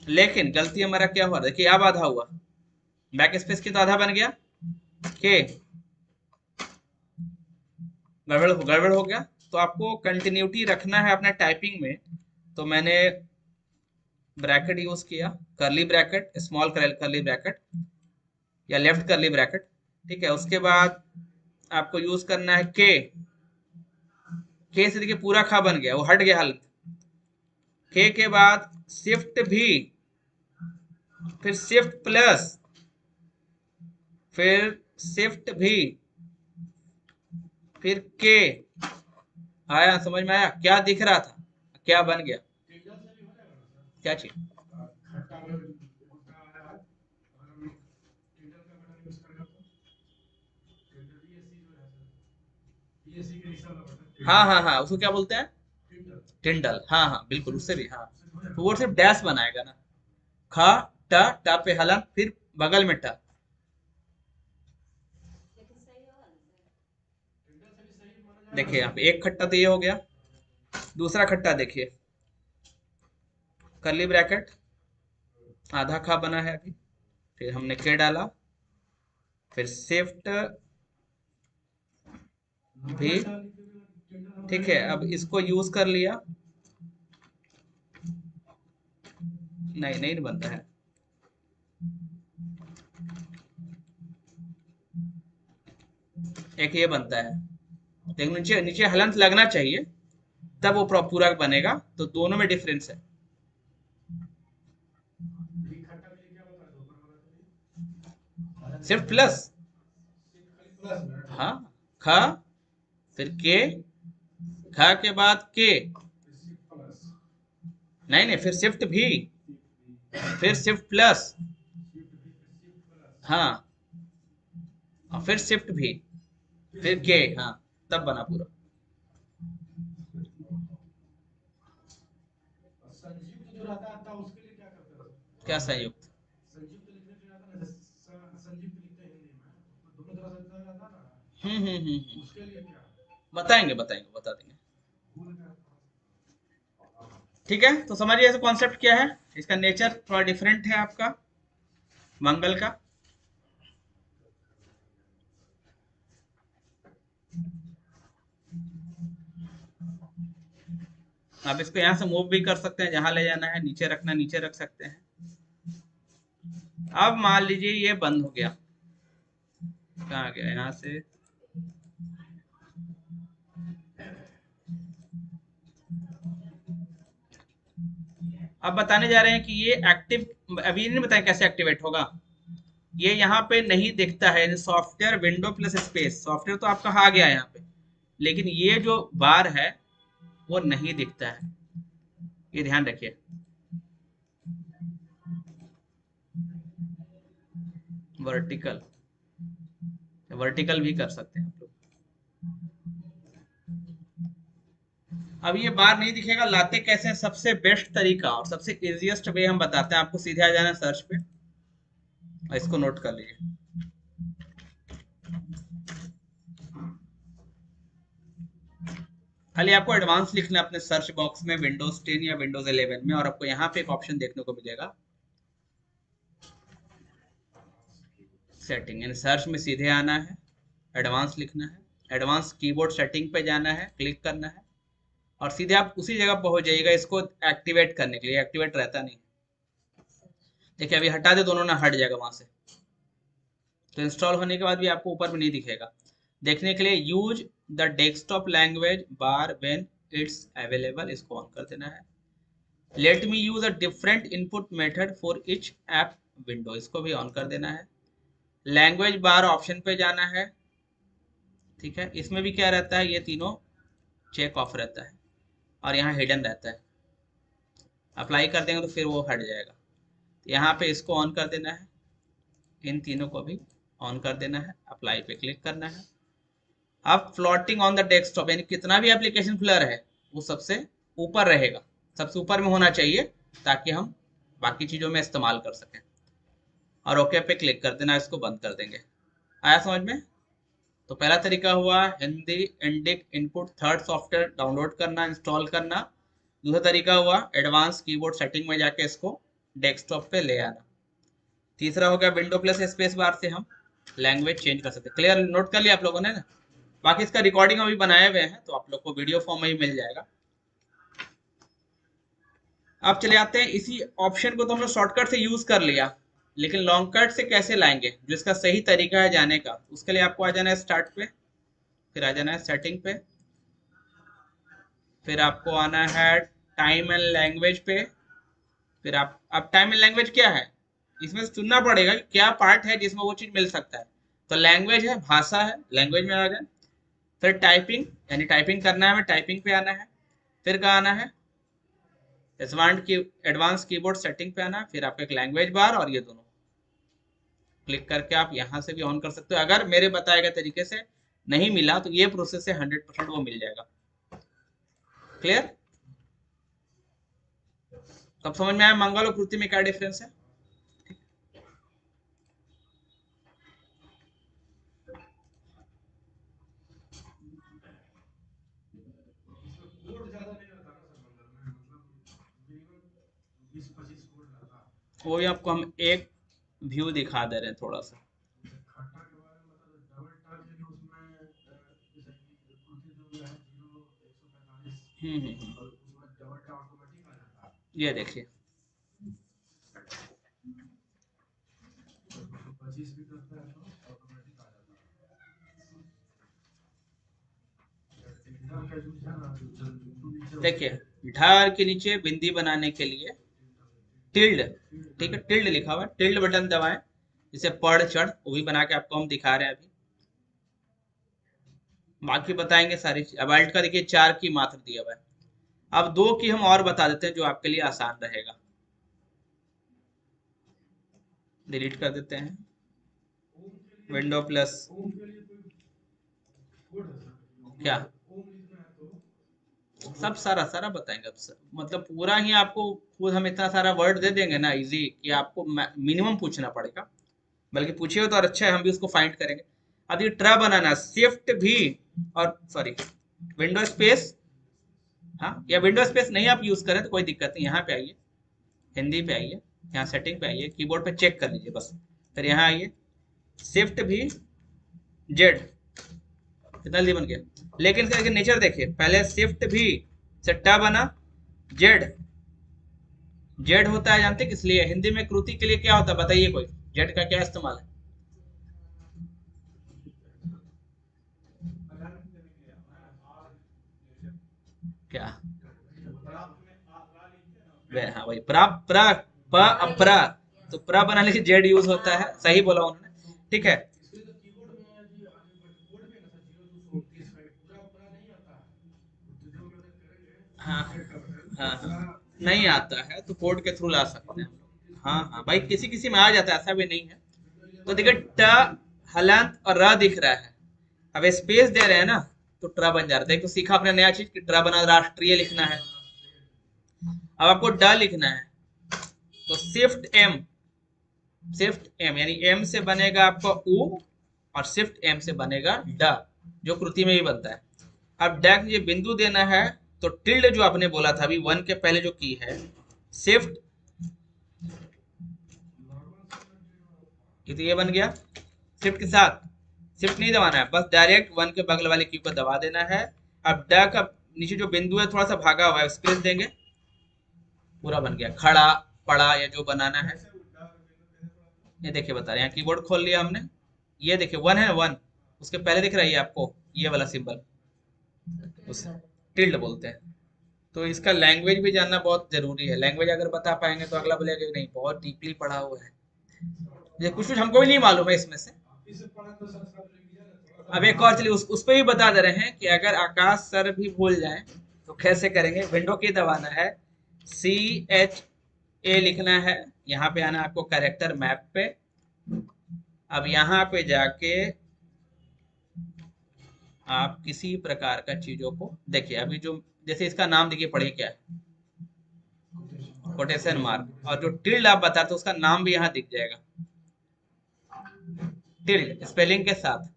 लेकिन गलती हमारा क्या हुआ, देखिए अब आधा हुआ, बैक स्पेस की तो आधा बन गया, के गड़बड़ हो गया। तो आपको कंटिन्यूटी रखना है अपने टाइपिंग में, तो मैंने ब्रैकेट यूज किया, करली ब्रैकेट, स्मॉल करली ब्रैकेट या लेफ्ट करली ब्रैकेट, ठीक है। उसके बाद आपको यूज करना है के से देखिए पूरा खा बन गया, वो हट गया हालत। के बाद शिफ्ट भी, फिर शिफ्ट प्लस, फिर शिफ्ट भी, फिर के, आया समझ में, आया क्या दिख रहा था, क्या बन गया, क्या चीज। हाँ हाँ हाँ, उसको क्या बोलते हैं, टिंडल, हाँ हाँ बिल्कुल, उससे भी हाँ, तो वो सिर्फ डैश बनाएगा ना, खा, टा, टा पे हलन, फिर बगल में टा। देखिए यहाँ पे एक खट्टा तो ये हो गया, दूसरा खट्टा देखिए, करली ब्रैकेट, आधा खा बना है अभी, फिर हमने के डाला, फिर शिफ्ट भी, ठीक है। अब इसको यूज कर लिया, नहीं नहीं बनता है, एक ये बनता है, लेकिन नीचे नीचे हलंत लगना चाहिए, तब वो पूरा बनेगा, तो दोनों में डिफरेंस है। सिर्फ प्लस, हाँ, खा, फिर के, खा के बाद के, नहीं नहीं, फिर शिफ्ट भी, फिर शिफ्ट प्लस, हाँ, और फिर शिफ्ट भी, फिर के, हाँ, तब बना पूरा। क्या संयुक्त? संयुक्त लिखने से आता ना, संयुक्त लिखते हैं हिंदी में, तो दोनों तरह से लिखा जाता ना, उसके लिए क्या बताएंगे बताएंगे बता देंगे। भूल गया। ठीक है, तो समझिए ऐसा कॉन्सेप्ट क्या है, इसका नेचर थोड़ा डिफरेंट है आपका मंगल का। आप इसको यहाँ से मूव भी कर सकते हैं, जहां ले जाना है, नीचे रखना नीचे रख सकते हैं। अब मान लीजिए ये बंद हो गया, कहाँ गया, यहाँ से अब बताने जा रहे हैं कि ये एक्टिव, अभी नहीं बताया कैसे एक्टिवेट होगा। ये यहाँ पे नहीं दिखता है, software window plus space, software तो आपका आ गया है यहाँ पे, लेकिन ये जो बार है वो नहीं दिखता है, ये ध्यान रखिए। वर्टिकल, वर्टिकल भी कर सकते हैं आप लोग। अब ये बार नहीं दिखेगा, लाते कैसे हैं, सबसे बेस्ट तरीका और सबसे इजीएस्ट वे हम बताते हैं आपको, सीधे आ जाना सर्च पे और इसको नोट कर लीजिए। खाली आपको एडवांस लिखना है अपने सर्च बॉक्स में विंडोज 10 या विंडोज 11 में, और आपको यहाँ पे एक ऑप्शन देखने को मिलेगा सेटिंग, यानी सर्च में सीधे आना है, एडवांस लिखना है, एडवांस कीबोर्ड सेटिंग पे जाना है, क्लिक करना है, और सीधे आप उसी जगह पहुंच जाइएगा इसको एक्टिवेट करने के लिए। एक्टिवेट रहता नहीं, देखिए अभी हटा दे दोनों ना, हट जाएगा वहां से। तो इंस्टॉल होने के बाद भी आपको ऊपर में नहीं दिखेगा। देखने के लिए use the desktop language bar when it's available, इसको ऑन कर देना है। Let me use a different input method for each app window, इसको भी ऑन कर देना है। लैंग्वेज बार ऑप्शन पे जाना है, ठीक है, इसमें भी क्या रहता है, ये तीनों चेक ऑफ रहता है और यहाँ हिडन रहता है। अप्लाई कर देंगे तो फिर वो हट जाएगा। यहाँ पे इसको ऑन कर देना है, इन तीनों को भी ऑन कर देना है, अप्लाई पे क्लिक करना है। अब फ्लोटिंग ऑन द डेस्कटॉप, यानी कितना भी एप्लीकेशन खुला रहे वो सबसे ऊपर रहेगा, सबसे ऊपर में होना चाहिए, ताकि हम बाकी चीज़ों में इस्तेमाल कर सकें। और ओके पे क्लिक कर देना, इसको बंद कर देंगे। आया समझ में? तो पहला तरीका हुआ Hindi Indic input third software download करना, इंस्टॉल करना। दूसरा तरीका हुआ एडवांस कीबोर्ड सेटिंग में जाके इसको डेस्कटॉप पे ले आना। तीसरा हो गया विंडो प्लस स्पेस बार से हम लैंग्वेज चेंज कर सकते हैं। क्लियर, नोट कर लिया आप लोगों ने ना? बाकी इसका रिकॉर्डिंग अभी बनाए हुए हैं तो आप लोग को वीडियो फॉर्म में ही मिल जाएगा। अब चले आते हैं, इसी ऑप्शन को तो हम लोग शॉर्टकट से यूज कर लिया, लेकिन लॉन्ग कट से कैसे लाएंगे, जो इसका सही तरीका है जाने का, उसके लिए आपको आ जाना है स्टार्ट पे, फिर आ जाना है सेटिंग पे, फिर आपको आना है टाइम एंड लैंग्वेज पे। फिर आप, अब टाइम एंड लैंग्वेज क्या है, इसमें से चुनना पड़ेगा कि क्या पार्ट है जिसमें वो चीज मिल सकता है। तो लैंग्वेज है, भाषा है, लैंग्वेज में आ जाए। फिर टाइपिंग, यानी टाइपिंग करना है, हमें टाइपिंग पे आना है। फिर कहाँ आना है, एडवांस कीबोर्ड सेटिंग पे आना है। फिर आपका एक लैंग्वेज बार, और ये दोनों क्लिक करके आप यहाँ से भी ऑन कर सकते हो। अगर मेरे बताए गए तरीके से नहीं मिला तो ये प्रोसेस से 100% वो मिल जाएगा। क्लियर? तब समझ में आया मंगल और कृति में क्या डिफरेंस है। इसमें कोड ज्यादा नहीं रहता ना सर मंगल में, मतलब मिनिमम 20-25 कोड रहता है। वो भी आपको हम एक व्यू दिखा दे रहे हैं थोड़ा सा। खट्टा के बारे में मतलब डबल टैप के लिए उसमें जैसे कि कुर्ती जो है 0-145, और उसमें डबल टैप ऑटोमेटिक आ जाता है। ये देखिए, और 225 भी करता है तो ऑटोमेटिक आ जाता है। एग्जाम का यूज है ना, जो बिंदु नीचे देखिए उसमें ढार के नीचे बिंदी बनाने के लिए टिल्ड, ठीक है, टिल्ड लिखा हुआ है, टिल्ड बटन दबाएं। जिसे पढ़ चढ़ वो भी बना के आपको हम दिखा रहे हैं अभी, बाकी बताएंगे सारी चीज। अब अल्ट का देखिए 4 की मात्र दिया हुआ है। अब 2 की हम और बता देते हैं जो आपके लिए आसान रहेगा, डिलीट कर देते हैं। ओम के लिए, विंडो प्लस, ओम के लिए कोई कोड है सर? क्या? ओम लिखना है तो सब सारा सारा बताएंगे अब मतलब पूरा ही आपको खुद हम इतना सारा वर्ड दे देंगे ना इजी कि आपको मिनिमम पूछना पड़ेगा, बल्कि पूछिए तो और अच्छा है, हम भी उसको फाइंड करेंगे। अब ये ट्रा बनाना शिफ्ट भी और सॉरी विंडो स्पेस, हाँ या विंडो स्पेस नहीं आप यूज करें तो कोई दिक्कत नहीं, यहाँ पे आइए, हिंदी पे आइए, यहाँ सेटिंग पे आइए, कीबोर्ड पे चेक कर लीजिए बस, फिर यहाँ आइए, शिफ्ट भी जेड, कितना जल्दी बन गया। लेकिन इसका नेचर देखिए, पहले शिफ्ट भी से टा बना, जेड, जेड होता है जानते किस लिए, हिंदी में कृति के लिए क्या होता है बताइए कोई, जेड का क्या इस्तेमाल है, क्या, हाँ वही प्रा प्रा प अप्रा, तो प्रा बनाने के जेड यूज होता है, सही बोला उन्होंने, ठीक है। इसमें तो कीबोर्ड में है जी आगे, बट कोड में ना सर 0229 का पूरा पूरा नहीं आता है, तो जो हम लोग हाँ करेंगे सेट का बटन हाँ पूरा हाँ, नहीं आता है तो कोड के थ्रू ला सकते हैं हम लोग, हाँ हाँ भाई किसी किसी में आ जाता है, ऐसा भी नहीं है। तो देखिए ट हलंत और र दिख रहा है, अब स्पेस दे रहे हैं ना तो ट्र बन जा रहा है, देखो सीखा आपने नया चीज कि ट्र बना राष्ट्रीय लिखना है, अब आपको ड लिखना है तो शिफ्ट एम, शिफ्ट एम यानी एम से बनेगा आपका उ और शिफ्ट एम से बनेगा ड, जो कृति में भी बनता है। अब ड ये बिंदु देना है तो टिल्ड जो आपने बोला था अभी वन के पहले जो की है, शिफ्ट, तो ये बन गया, शिफ्ट के साथ शिफ्ट नहीं दबाना है, बस डायरेक्ट वन के बगल वाले की को दबा देना है। अब ड का नीचे जो बिंदु है थोड़ा सा भागा हुआ है, स्पेस देंगे, पूरा बन गया, खड़ा पड़ा या जो बनाना है। ये देखिए बता रहे हैं, कीबोर्ड खोल लिया हमने, ये देखिए वन है, वन उसके पहले दिख रहा है आपको ये वाला सिंबल, उस टिल्ड बोलते हैं। तो इसका लैंग्वेज भी जानना बहुत जरूरी है, लैंग्वेज अगर बता पाएंगे तो अगला बोलेगा कि नहीं बहुत डीपली पढ़ा हुआ है, ये कुछ कुछ हमको भी नहीं मालूम है इसमें से। इसे पढ़ा तो सर सब रिवीजन है थोड़ा अब सा एक और चलिए उस पर भी बता दे रहे हैं कि अगर आकाश सर भी भूल जाए तो कैसे करेंगे, विंडो की दबाना है, CHA लिखना है, यहाँ पे आना आपको कैरेक्टर मैप पे, अब यहाँ पे जाके आप किसी प्रकार का चीजों को देखिए, अभी जो जैसे इसका नाम देखिए पढ़िए क्या है, कोटेशन मार्क, और जो टिल्ड आप बताते उसका नाम भी यहाँ दिख जाएगा, टिल्ड स्पेलिंग के साथ।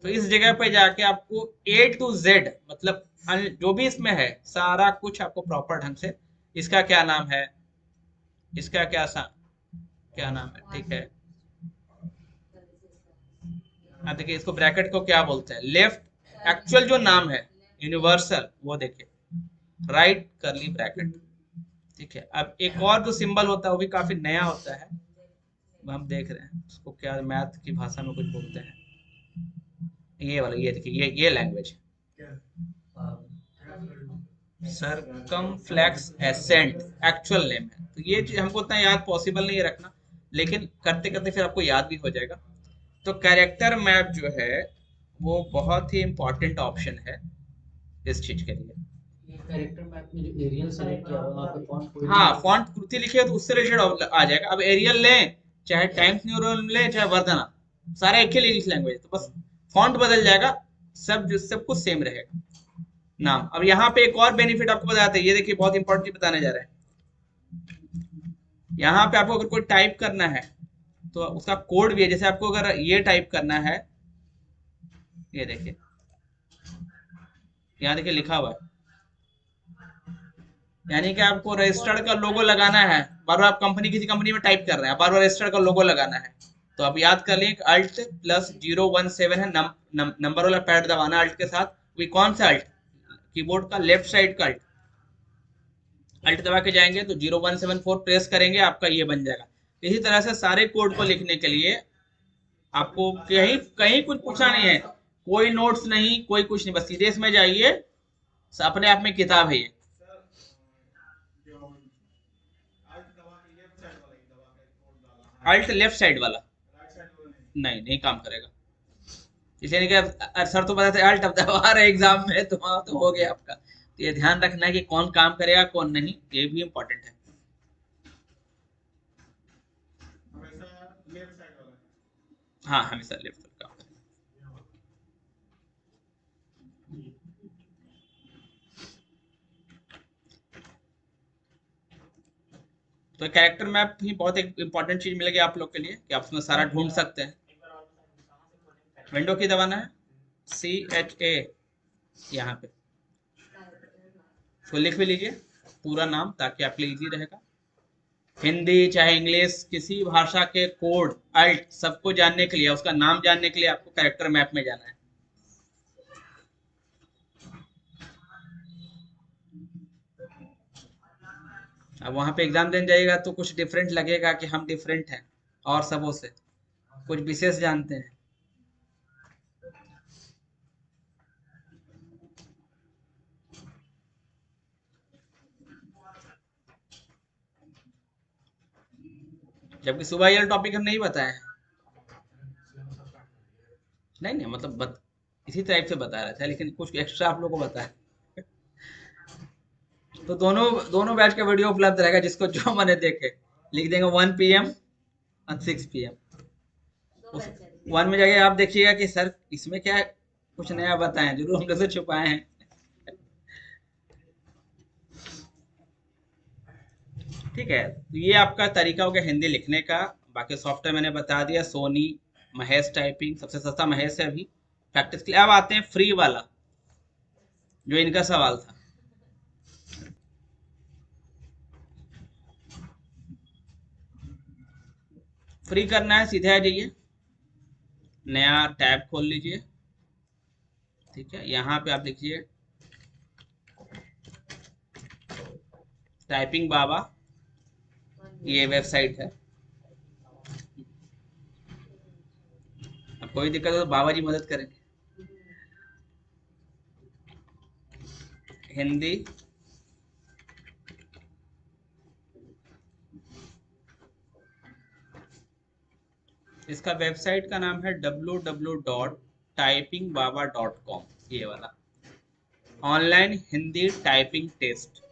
तो इस जगह पे जाके आपको A to Z मतलब जो भी इसमें है सारा कुछ आपको प्रॉपर ढंग से, इसका क्या नाम है, इसका क्या नाम है, ठीक है। अब देखिए इसको ब्रैकेट को क्या बोलते हैं, लेफ्ट एक्चुअल जो नाम है यूनिवर्सल वो देखिए, राइट करली ब्रैकेट, ठीक है। अब एक और जो सिंबल होता है वो भी काफी नया होता है, वो हम देख रहे हैं उसको क्या मैथ की भाषा में कुछ बोलते हैं, ये वाला, ये देखिए ये language circumflex accent actual name है, तो ये चीज हमको उतना याद पॉसिबल नहीं है रखना, लेकिन करते करते फिर आपको याद भी हो जाएगा। तो कैरेक्टर मैप जो है वो बहुत ही इंपॉर्टेंट ऑप्शन है इस चीज के लिए। ये कैरेक्टर मैप में जो एरियल सेलेक्ट किया हुआ है, वहाँ पे फॉन्ट कोई हाँ नहीं फॉन्ट कृति लिखे तो उससे रिलेटेड आ जाएगा, अब एरियल लें चाहे टाइम्स न्यू रोमन लें चाहे वर्धना, सारा एक ही इंग्लिश लैंग्वेज, तो बस फॉन्ट बदल जाएगा, सब कुछ सेम रहेगा नाम। अब यहाँ पे एक और बेनिफिट आपको बताते हैं, ये देखिए बहुत इंपॉर्टेंट चीज बताने जा रहे हैं, यहाँ पे आपको अगर कोई टाइप करना है तो उसका कोड भी है, जैसे आपको अगर ये टाइप करना है, ये देखिए यहाँ देखिए लिखा हुआ है, यानी कि आपको रजिस्टर्ड का लोगो लगाना है, बार बार आप कंपनी किसी कंपनी में टाइप कर रहे हैं, बार बार रजिस्टर्ड का लोगो लगाना है, तो आप याद कर लें अल्ट प्लस 017 है, नंबर वाला पैड दबाना अल्ट के साथ, वो कौन सा अल्ट, कीबोर्ड का लेफ्ट साइड का अल्ट, अल्ट दबा के जाएंगे तो 0174 प्रेस करेंगे, आपका ये बन जाएगा। इसी तरह से सारे कोड को लिखने के लिए आपको कहीं कहीं कुछ पूछना नहीं है, कोई नोट्स नहीं कोई कुछ नहीं, बस सीधे इसमें जाइए, अपने आप में किताब है ये। अल्ट लेफ्ट साइड वाला नहीं नहीं काम करेगा, इसलिए नहीं कि सर तो बताते अल्ट अब दबा रहे एग्जाम में तो वहां तो हो गया आपका, तो ये ध्यान रखना है कि कौन काम करेगा कौन नहीं, ये भी इंपॉर्टेंट है। हाँ हमेशा लेफ्ट साइड काम करेगा। तो कैरेक्टर मैप ही बहुत एक इंपॉर्टेंट चीज मिलेगी आप लोग के लिए कि आप उसमें सारा ढूंढ सकते हैं। विंडो की दबाना है, CHA यहाँ पे, तो लिख भी लीजिए पूरा नाम ताकि आपके लिए इजी रहेगा। हिंदी चाहे इंग्लिश किसी भाषा के कोड अल्ट सबको जानने के लिए, उसका नाम जानने के लिए आपको कैरेक्टर मैप में जाना है। अब वहां पे एग्जाम देने जाइएगा तो कुछ डिफरेंट लगेगा कि हम डिफरेंट हैं और सबों से, कुछ विशेष जानते हैं। जबकि सुबह ये टॉपिक हम नहीं बताए हैं। नहीं नहीं मतलब इसी टाइप से बता रहे थे, लेकिन कुछ एक्स्ट्रा आप लोगों को बताया। तो दोनों दोनों बैच का वीडियो उपलब्ध रहेगा, जिसको जो मैंने देखे लिख देंगे 1 PM और 6 PM। उस 1 में जाके आप देखिएगा कि सर इसमें क्या कुछ नया बताएं, जरूर हम लोग से छुपाए हैं। ठीक है, तो ये आपका तरीका हो गया हिंदी लिखने का। बाकी सॉफ्टवेयर मैंने बता दिया, सोनी, महेश टाइपिंग, सबसे सस्ता महेश है अभी प्रैक्टिस के लिए। अब आते हैं फ्री वाला, जो इनका सवाल था। फ्री करना है, सीधे आ जाइए, नया टैब खोल लीजिए। ठीक है, यहाँ पे आप लिखिए टाइपिंग बाबा, ये वेबसाइट है। अब कोई दिक्कत हो तो बाबा जी मदद करेंगे। हिंदी इसका वेबसाइट का नाम है www.typingbaba.com, ये वाला ऑनलाइन हिंदी टाइपिंग टेस्ट।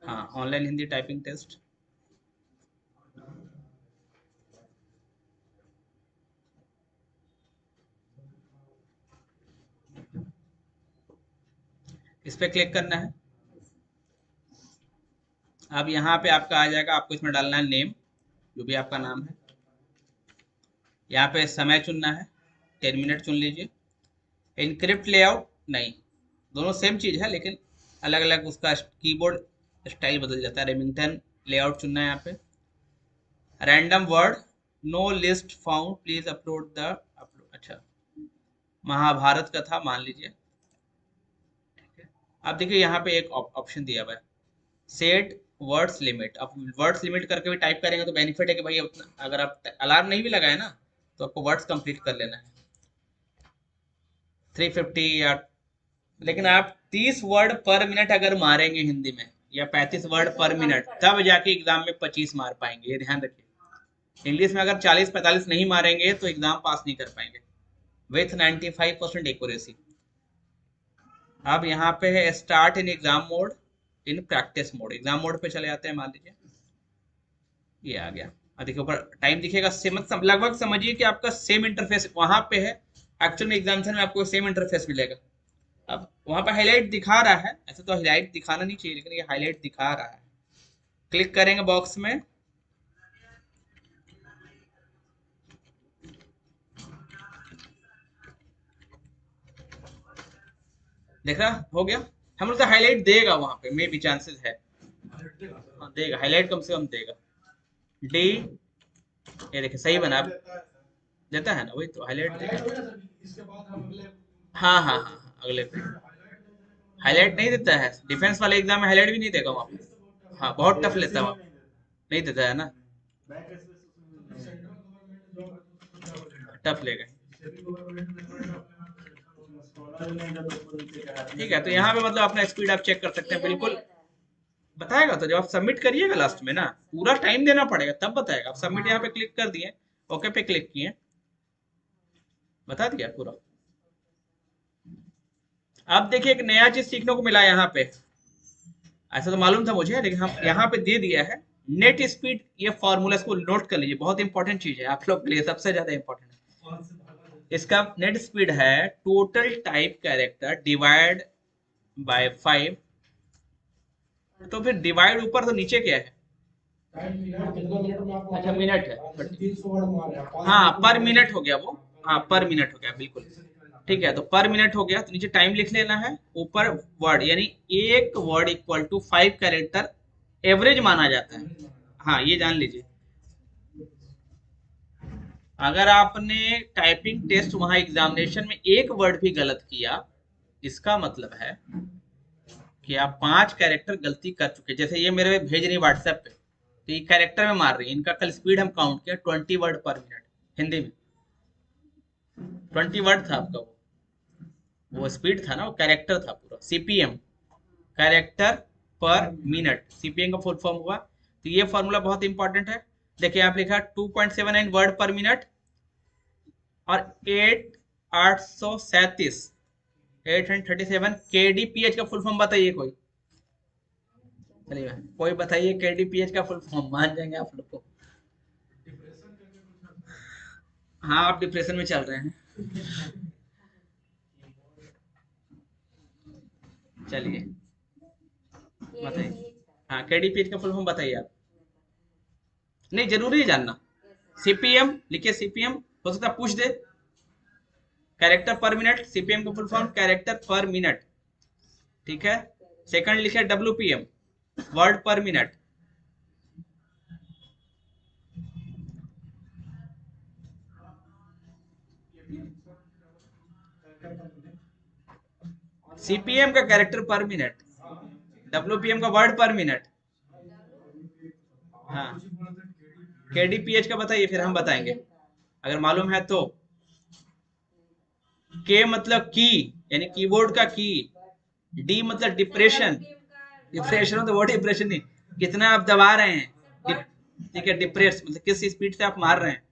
हाँ, ऑनलाइन हिंदी टाइपिंग टेस्ट। इस पे क्लिक करना है। अब यहाँ पे आपका आ जाएगा, आपको इसमें डालना है नेम, जो भी आपका नाम है। यहाँ पे समय चुनना है, 10 मिनट चुन लीजिए। इनक्रिप्ट लेआउट नहीं, दोनों सेम चीज़ है लेकिन अलग अलग उसका कीबोर्ड स्टाइल बदल जाता है। रेमिंगटन लेआउट चुनना है यहाँ पे। Random word, no list found, please upload the upload. अच्छा, महाभारत का था मान लीजिए। अब देखिए यहाँ पे एक ऑप्शन दिया हुआ है, सेट वर्ड्स लिमिट। अब वर्ड्स लिमिट करके भी टाइप करेंगे तो बेनिफिट है कि भाई उतना, अगर आप अलार्म नहीं भी लगाए ना तो आपको वर्ड्स कंप्लीट कर लेना है 350 या, लेकिन आप 30 वर्ड पर मिनट अगर मारेंगे हिंदी में, या 35 वर्ड पर मिनट, तब जाके एग्जाम में 25 मार पाएंगे, ये ध्यान रखिए। इंग्लिश में अगर 40-45 नहीं मारेंगे तो एग्जाम पास नहीं कर पाएंगे विथ 95% एक्यूरेसी। अब यहाँ पे है start in exam mode, in practice mode. Exam mode पे चले जाते हैं, मान लीजिए ये आ गया। अब देखिए ऊपर टाइम दिखेगा, सेम लगभग समझिए कि आपका सेम इंटरफेस वहां पे है। एक्चुअल में एग्जामिनेशन में आपको सेम इंटरफेस मिलेगा। अब वहां पे हाईलाइट दिखा रहा है, ऐसे तो हाईलाइट दिखाना नहीं चाहिए लेकिन ये हाईलाइट दिखा रहा है। क्लिक करेंगे बॉक्स में, देख रहा हो गया। हम लोग तो हाईलाइट देगा वहां पे, मे भी चांसेस है। हाँ देगा, हाईलाइट कम से कम देगा। डी, ये देखिए सही बना, देता है ना, वही तो हाईलाइट देगा। हाँ हाँ हाँ हाँ, अगले पे हाईलाइट नहीं देता है। डिफेंस वाले एग्जाम में हाईलाइट भी नहीं देगा वहाँ पे। हाँ बहुत टफ लेता है वहाँ पे, नहीं देता है ना, टफ लेगा। ठीक है, तो यहाँ पे मतलब अपना स्पीड आप चेक कर सकते हैं, बिल्कुल बताएगा। तो जब आप सबमिट करिएगा लास्ट में ना, पूरा टाइम देना पड़ेगा तब बताएगा। आप सबमिट यहाँ पे क्लिक कर दिए, ओके पे क्लिक किए, बता दिया पूरा। अब देखिए एक नया चीज सीखने को मिला यहाँ पे, ऐसा तो मालूम था मुझे लेकिन हम यहाँ पे दे दिया है नेट स्पीड। ये फॉर्मूला इसको नोट कर लीजिए, बहुत इंपॉर्टेंट चीज है आप लोग के लिए, सबसे ज्यादा इंपॉर्टेंट है। इसका नेट स्पीड है total type character divide by 5 तो फिर डिवाइड ऊपर तो नीचे क्या है? टाइम पीरियड कितना मिनट में आपको अच्छा मिनट है। 300 वर्ड मार रहा है। हाँ पर मिनट हो गया वो, हाँ पर मिनट हो गया बिल्कुल। ठीक है, तो पर मिनट हो गया, तो नीचे टाइम लिख लेना है, ऊपर वर्ड, यानी एक word equal to 5 character average माना जाता है। हाँ ये जान लीजिए। अगर आपने टाइपिंग टेस्ट वहां एग्जामिनेशन में एक वर्ड भी गलत किया, इसका मतलब है कि आप 5 कैरेक्टर गलती कर चुके। जैसे ये मेरे भेज रही व्हाट्सएप पे, तो ये कैरेक्टर में मार रही है। इनका कल स्पीड हम काउंट किया 20 वर्ड पर मिनट हिंदी में, 20 वर्ड था आपका वो स्पीड था ना, वो कैरेक्टर था पूरा। सीपीएम, कैरेक्टर पर मिनट, सीपीएम का फुल फॉर्म हुआ। तो ये फॉर्मूला बहुत इंपॉर्टेंट है। देखिए आप लिखा 2.79 वर्ड पर मिनट और 837 केडीपीएच का फुल फॉर्म बताइए कोई। चलिए कोई बताइए केडीपीएच का फुल फॉर्म, मान जाएंगे आप लोग को। हाँ आप डिप्रेशन में चल रहे हैं। चलिए बताइए, हाँ केडीपीएच का फुल फॉर्म बताइए आप। नहीं जरूरी है जानना। सीपीएम लिखिए, सीपीएम हो सकता है पूछ दे। कैरेक्टर पर मिनट, सीपीएम का फुल फॉर्म कैरेक्टर पर मिनट, ठीक है। सेकंड लिखे डब्ल्यूपीएम, वर्ड पर मिनट। सीपीएम का कैरेक्टर पर मिनट, डब्ल्यूपीएम का वर्ड पर मिनट। हाँ केडीपीएच का बताइए, फिर हम बताएंगे अगर मालूम है तो। के मतलब की, यानी कीबोर्ड का की। डी मतलब डिप्रेशन, डिप्रेशन हो तो वो डिप्रेशन नहीं, कितना आप दबा रहे हैं। ठीक है, डिप्रेस मतलब किस स्पीड से आप मार रहे हैं।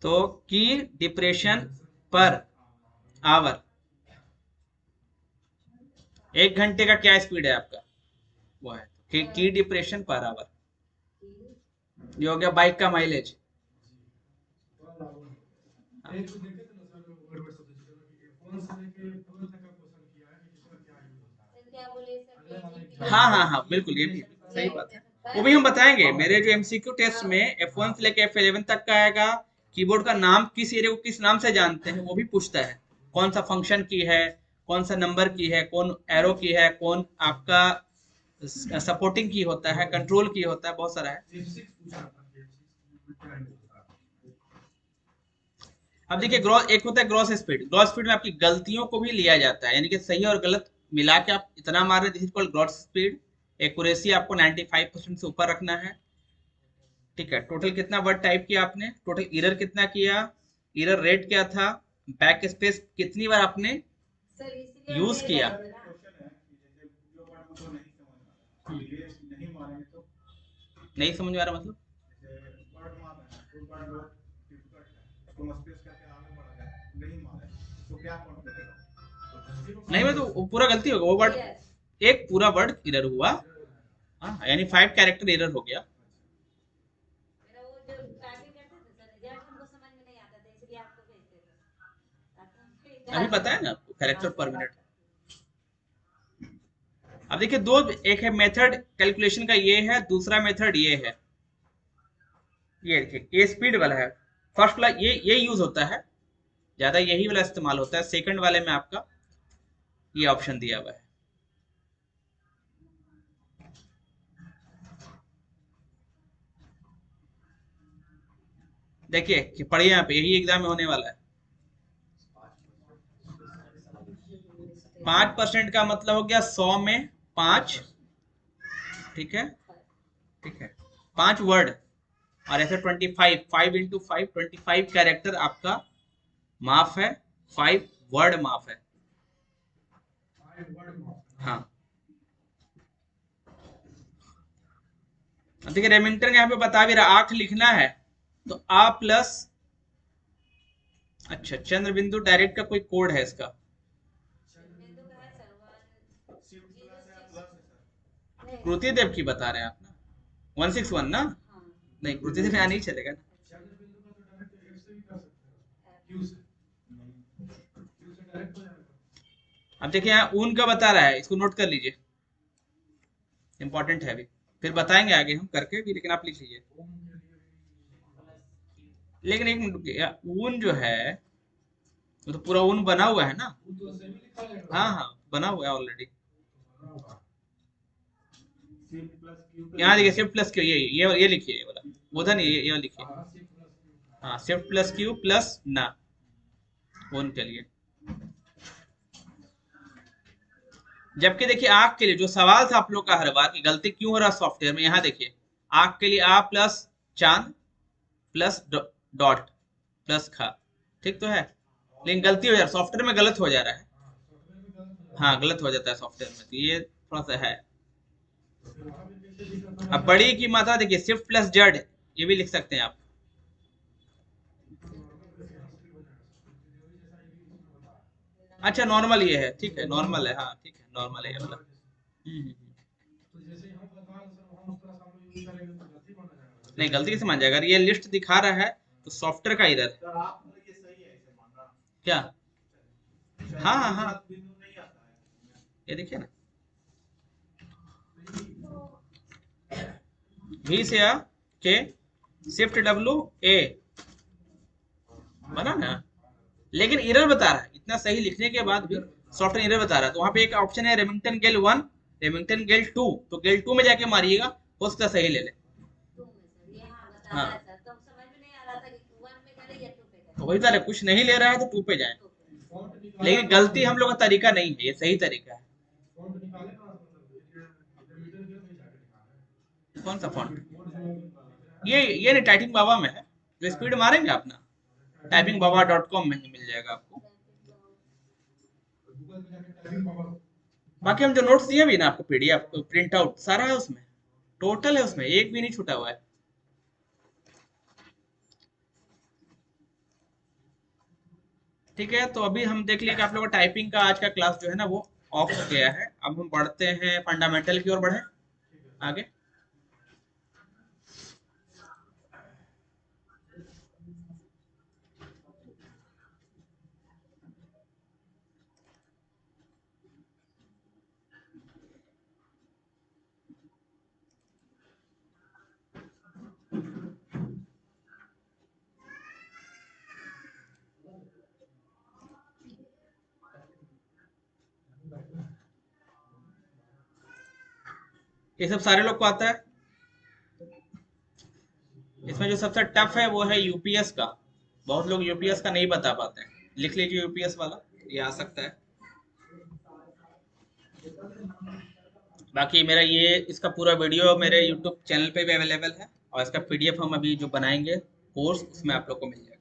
तो की डिप्रेशन पर आवर, 1 घंटे का क्या स्पीड है आपका, वो है की डिप्रेशन पर आवर। ये हो गया बाइक का माइलेज। एक तो देखे थे ना सर, वर्ड वर्ड सब्जेक्ट में F1 से लेके 12 तक का क्वेश्चन किया है कि किसका क्या यूज होता है। क्या बोले सर, अगले वाले एग्जाम हाँ हाँ हाँ बिल्कुल, ये भी सही बात है, वो भी हम बताएंगे। मेरे जो एमसीक्यू टेस्ट में F1 से लेके F11 तक का आएगा। कीबोर्ड का नाम किस एरिया को किस नाम से जानते हैं वो भी पूछता है। कौन सा फंक्शन की है, कौन सा नंबर की है, कौन एरो की है, कौन आपका सपोर्टिंग की होता है, कंट्रोल की होता है, बहुत सारा है। F6 पूछा था कि F6 में क्या यूज होता है। अब देखिए ग्रॉस, एक होता है ग्रॉस स्पीड। ग्रॉस स्पीड में आपकी गलतियों को भी लिया जाता है, यानी कि सही और गलत मिला के आप इतना मार रहे हैं, ग्रॉस स्पीड। एक्यूरेसी आपको 95% से ऊपर रखना है। ठीक है, टोटल कितना वर्ड टाइप किया आपने, टोटल एरर कितना किया, एरर रेट क्या था, बैक स्पेस कितनी बार आपने यूज किया। नहीं समझ में आ रहा मतलब, नहीं मैं तो पूरा गलती होगा वो वर्ड, एक पूरा वर्ड एरर हुआ। हाँ यानी 5 कैरेक्टर एरर हो गया। अभी बताया ना आपको कैरेक्टर पर मिनट। अब देखिए दो, एक है मेथड कैलकुलेशन का ये है, दूसरा मेथड ये है। ये देखिए ये स्पीड वाला है, फर्स्ट वाला ये यूज होता है ज्यादा, यही वाला इस्तेमाल होता है। सेकंड वाले में आपका ये ऑप्शन दिया हुआ है। देखिए कि पढ़िए यहाँ पे, यही एग्जाम में होने वाला है। 5% का मतलब हो गया 100 में 5, ठीक है, ठीक है 5 वर्ड। और ऐसे 25, 5 इंटू 5, 25 कैरेक्टर आपका माफ है, 5 वर्ड माफ है। हाँ देखिए रेमिंगटन यहाँ पे बता भी रहा, आंख लिखना है तो आ प्लस, अच्छा चंद्र बिंदु डायरेक्ट का कोई कोड है इसका, कृति देव की बता रहे हैं आप ना, 161 ना। नहीं कृति देव यहाँ नहीं चलेगा ना। चंद्र बिंदु का तो डायरेक्ट F से भी कर सकते हैं, Q से डायरेक्ट हो जाएगा। अब देखिए यहाँ ऊन का बता रहा है, इसको नोट कर लीजिए। इंपॉर्टेंट है अभी, फिर बताएंगे आगे हम करके भी, लेकिन आप लिख लीजिए। लेकिन एक मिनट रुकिए, ऊन जो है वो तो पूरा ऊन बना हुआ है ना। तो सेमी लिखा है हाँ हाँ बना हुआ है ऑलरेडी। शिफ्ट प्लस क्यू पे यहाँ देखिए शिफ्ट प्लस क्यू, ये लिखिए, ये वाला बोधा नहीं, ये लिखिए। हाँ शिफ्ट प्लस क्यू हाँ शिफ्ट प्लस क्यू प्लस ना ऊन के लिए। जबकि देखिए आग के लिए जो सवाल था आप लोग का हर बार की गलती क्यों हो रहा सॉफ्टवेयर में, यहाँ देखिए आग के लिए आ प्लस चांद प्लस डॉट प्लस खा, ठीक तो है, लेकिन गलती हो जा रहा है सॉफ्टवेयर में, गलत हो जा रहा है। सॉफ्टवेयर में गलत हो हाँ गलत हो जाता है सॉफ्टवेयर में, तो ये थोड़ा सा है। तो फिर वहाँ पे कैसे दिक्कत अब बड़ी की मात्रा देखिए शिफ्ट प्लस जेड, ये भी लिख सकते हैं आप। अच्छा नॉर्मल ये है, ठीक है नॉर्मल है, हाँ ठीक है नॉर्मल है ये वाला। तो जैसे ही हम बता रहे सर वहाँ उस तरह से हम लोग यूज करेंगे तो गलती माना जाएगा। नहीं गलती कैसे मान जाएगा, अगर ये लिस्ट दिखा रहा है तो सॉफ्टवेयर का इधर है। सर आप ये सही है ऐसे मानना क्या? हाँ हाँ हाँ बिंदु नहीं आता है। ये देखिए ना, V से आ के शिफ्ट डब्ल्यू ए बना ना, लेकिन एरर बता रहा है, इतना सही लिखने के बाद भी सॉफ्टवेयर एरर बता रहा है। तो वहां पे एक ऑप्शन है रेमिंगटन गेल 1, रेमिंगटन गेल 2, तो गेल 2 में जाके मारिएगा, हो सकता है सही ले ले। हाँ तो वही तरह कुछ नहीं ले रहा है तो 2 पे जाए, लेकिन गलती हम लोग का तरीका नहीं है, ये सही तरीका है। फॉन्ट निकाले कहाँ से, मतलब मीटर के में जाके निकाले कौन सा फॉन्ट? ये नहीं, टाइपिंग बाबा में है, जो स्पीड मारेंगे आप ना typingbaba.com में ही मिल जाएगा आपको। गूगल पे जाके टाइपिंग पावर बाकी हम जो नोट्स दिए भी ना आपको पीडीएफ प्रिंट आउट सारा है उसमें, टोटल है उसमें, एक भी नहीं छूटा हुआ है। ठीक है, तो अभी हम देख लिए कि आप लोगों का टाइपिंग का आज का क्लास जो है ना वो ऑफ हो गया है। अब हम बढ़ते हैं फंडामेंटल की ओर, बढ़े आगे। ये सब सारे लोग को आता है। इसमें जो सबसे टफ है वो है यूपीएस का, बहुत लोग यूपीएस का नहीं बता पाते हैं, लिख लीजिए यूपीएस वाला, ये आ सकता है। बाकी मेरा ये इसका पूरा वीडियो मेरे यूट्यूब चैनल पे भी अवेलेबल है, और इसका पीडीएफ हम अभी जो बनाएंगे कोर्स उसमें आप लोग को मिल जाएगा।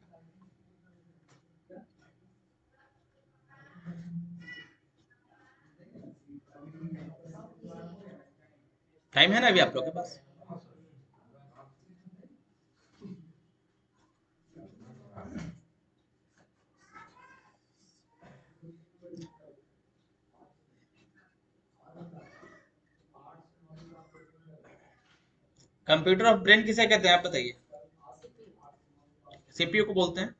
टाइम है ना अभी आप लोग के पास? कंप्यूटर ऑफ ब्रेन किसे कहते हैं आप बताइए? सीपीयू को बोलते हैं।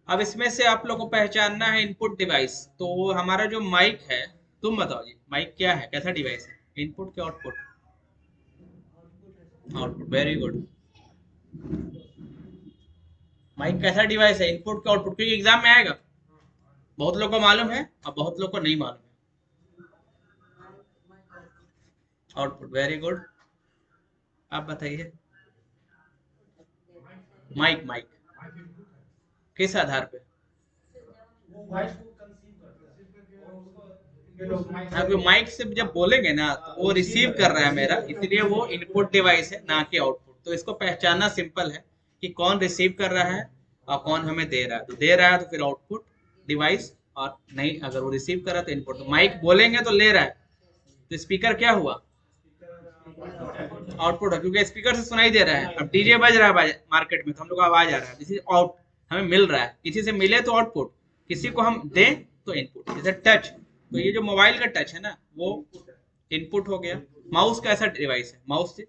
अब इसमें से आप लोग को पहचानना है इनपुट डिवाइस, तो हमारा जो माइक है, तुम बताओ जी माइक क्या है, कैसा डिवाइस है, इनपुट के output? Output, very good. Mic कैसा डिवाइस है, इनपुट के आउटपुट, क्योंकि एग्जाम में आएगा, बहुत लोग को मालूम है और बहुत लोग को नहीं मालूम है। Output, very good. आप बताइए माइक, माइक किस आधार पे? वो वॉइस को कंसीव करते हैं और उसको हाँ, माइक से जब बोलेंगे ना तो वो रिसीव कर रहा है मेरा, इसलिए वो इनपुट डिवाइस है ना कि आउटपुट। तो इसको पहचानना सिंपल है कि कौन रिसीव कर रहा है और कौन हमें दे रहा है। तो दे रहा है तो फिर आउटपुट डिवाइस, और नहीं अगर वो रिसीव कर रहा है तो इनपुट। तो माइक बोलेंगे तो ले रहा है, तो स्पीकर क्या हुआ? आउटपुट है, क्योंकि स्पीकर से सुनाई दे रहा है। अब डीजे बज रहा है मार्केट में तो हम लोग को आवाज आ रहा है, दिस इज आउट, हमें मिल रहा है। किसी से मिले तो आउटपुट, किसी को हम दें तो इनपुट। जैसे टच, तो ये जो मोबाइल का टच है ना वो इनपुट हो गया। माउस कैसा डिवाइस है? माउस से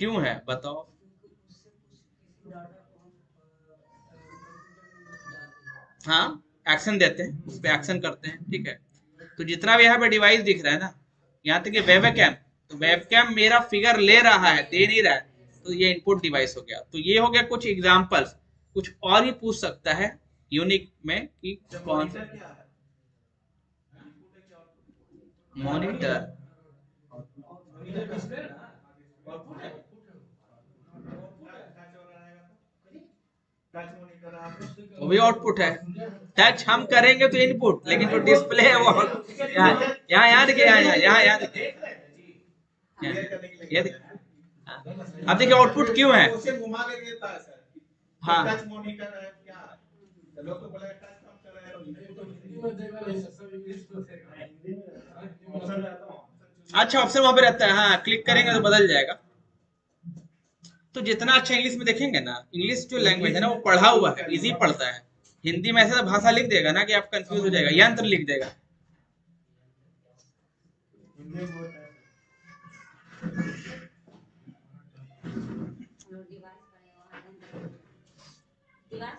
क्यों है बताओ? हाँ, एक्शन देते हैं, उस पर एक्शन करते हैं, ठीक है। तो जितना भी यहाँ पे डिवाइस दिख रहा है ना, यहाँ तक कि वेब कैम, तो वेब कैम मेरा फिगर ले रहा है, दे नहीं रहा है, तो ये इनपुट डिवाइस हो गया। तो ये हो गया कुछ एग्जांपल्स। कुछ और ही पूछ सकता है यूनिक में कि कौन सा मॉनिटर। वो भी आउटपुट है। टच हम करेंगे तो इनपुट, लेकिन जो डिस्प्ले है वो यहाँ यहाँ देखिए, यहाँ देखिए, ये देखिए। अब देखिए आउटपुट क्यों है? हाँ, अच्छा ऑप्शन वहां पे रहता है, हाँ क्लिक करेंगे तो बदल जाएगा। तो जितना अच्छा इंग्लिश में देखेंगे ना, इंग्लिश जो लैंग्वेज है ना वो पढ़ा हुआ है, इजी पढ़ता है। हिंदी में ऐसा तो भाषा लिख देगा ना कि आप कंफ्यूज हो जाएगा, यंत्र लिख देगा।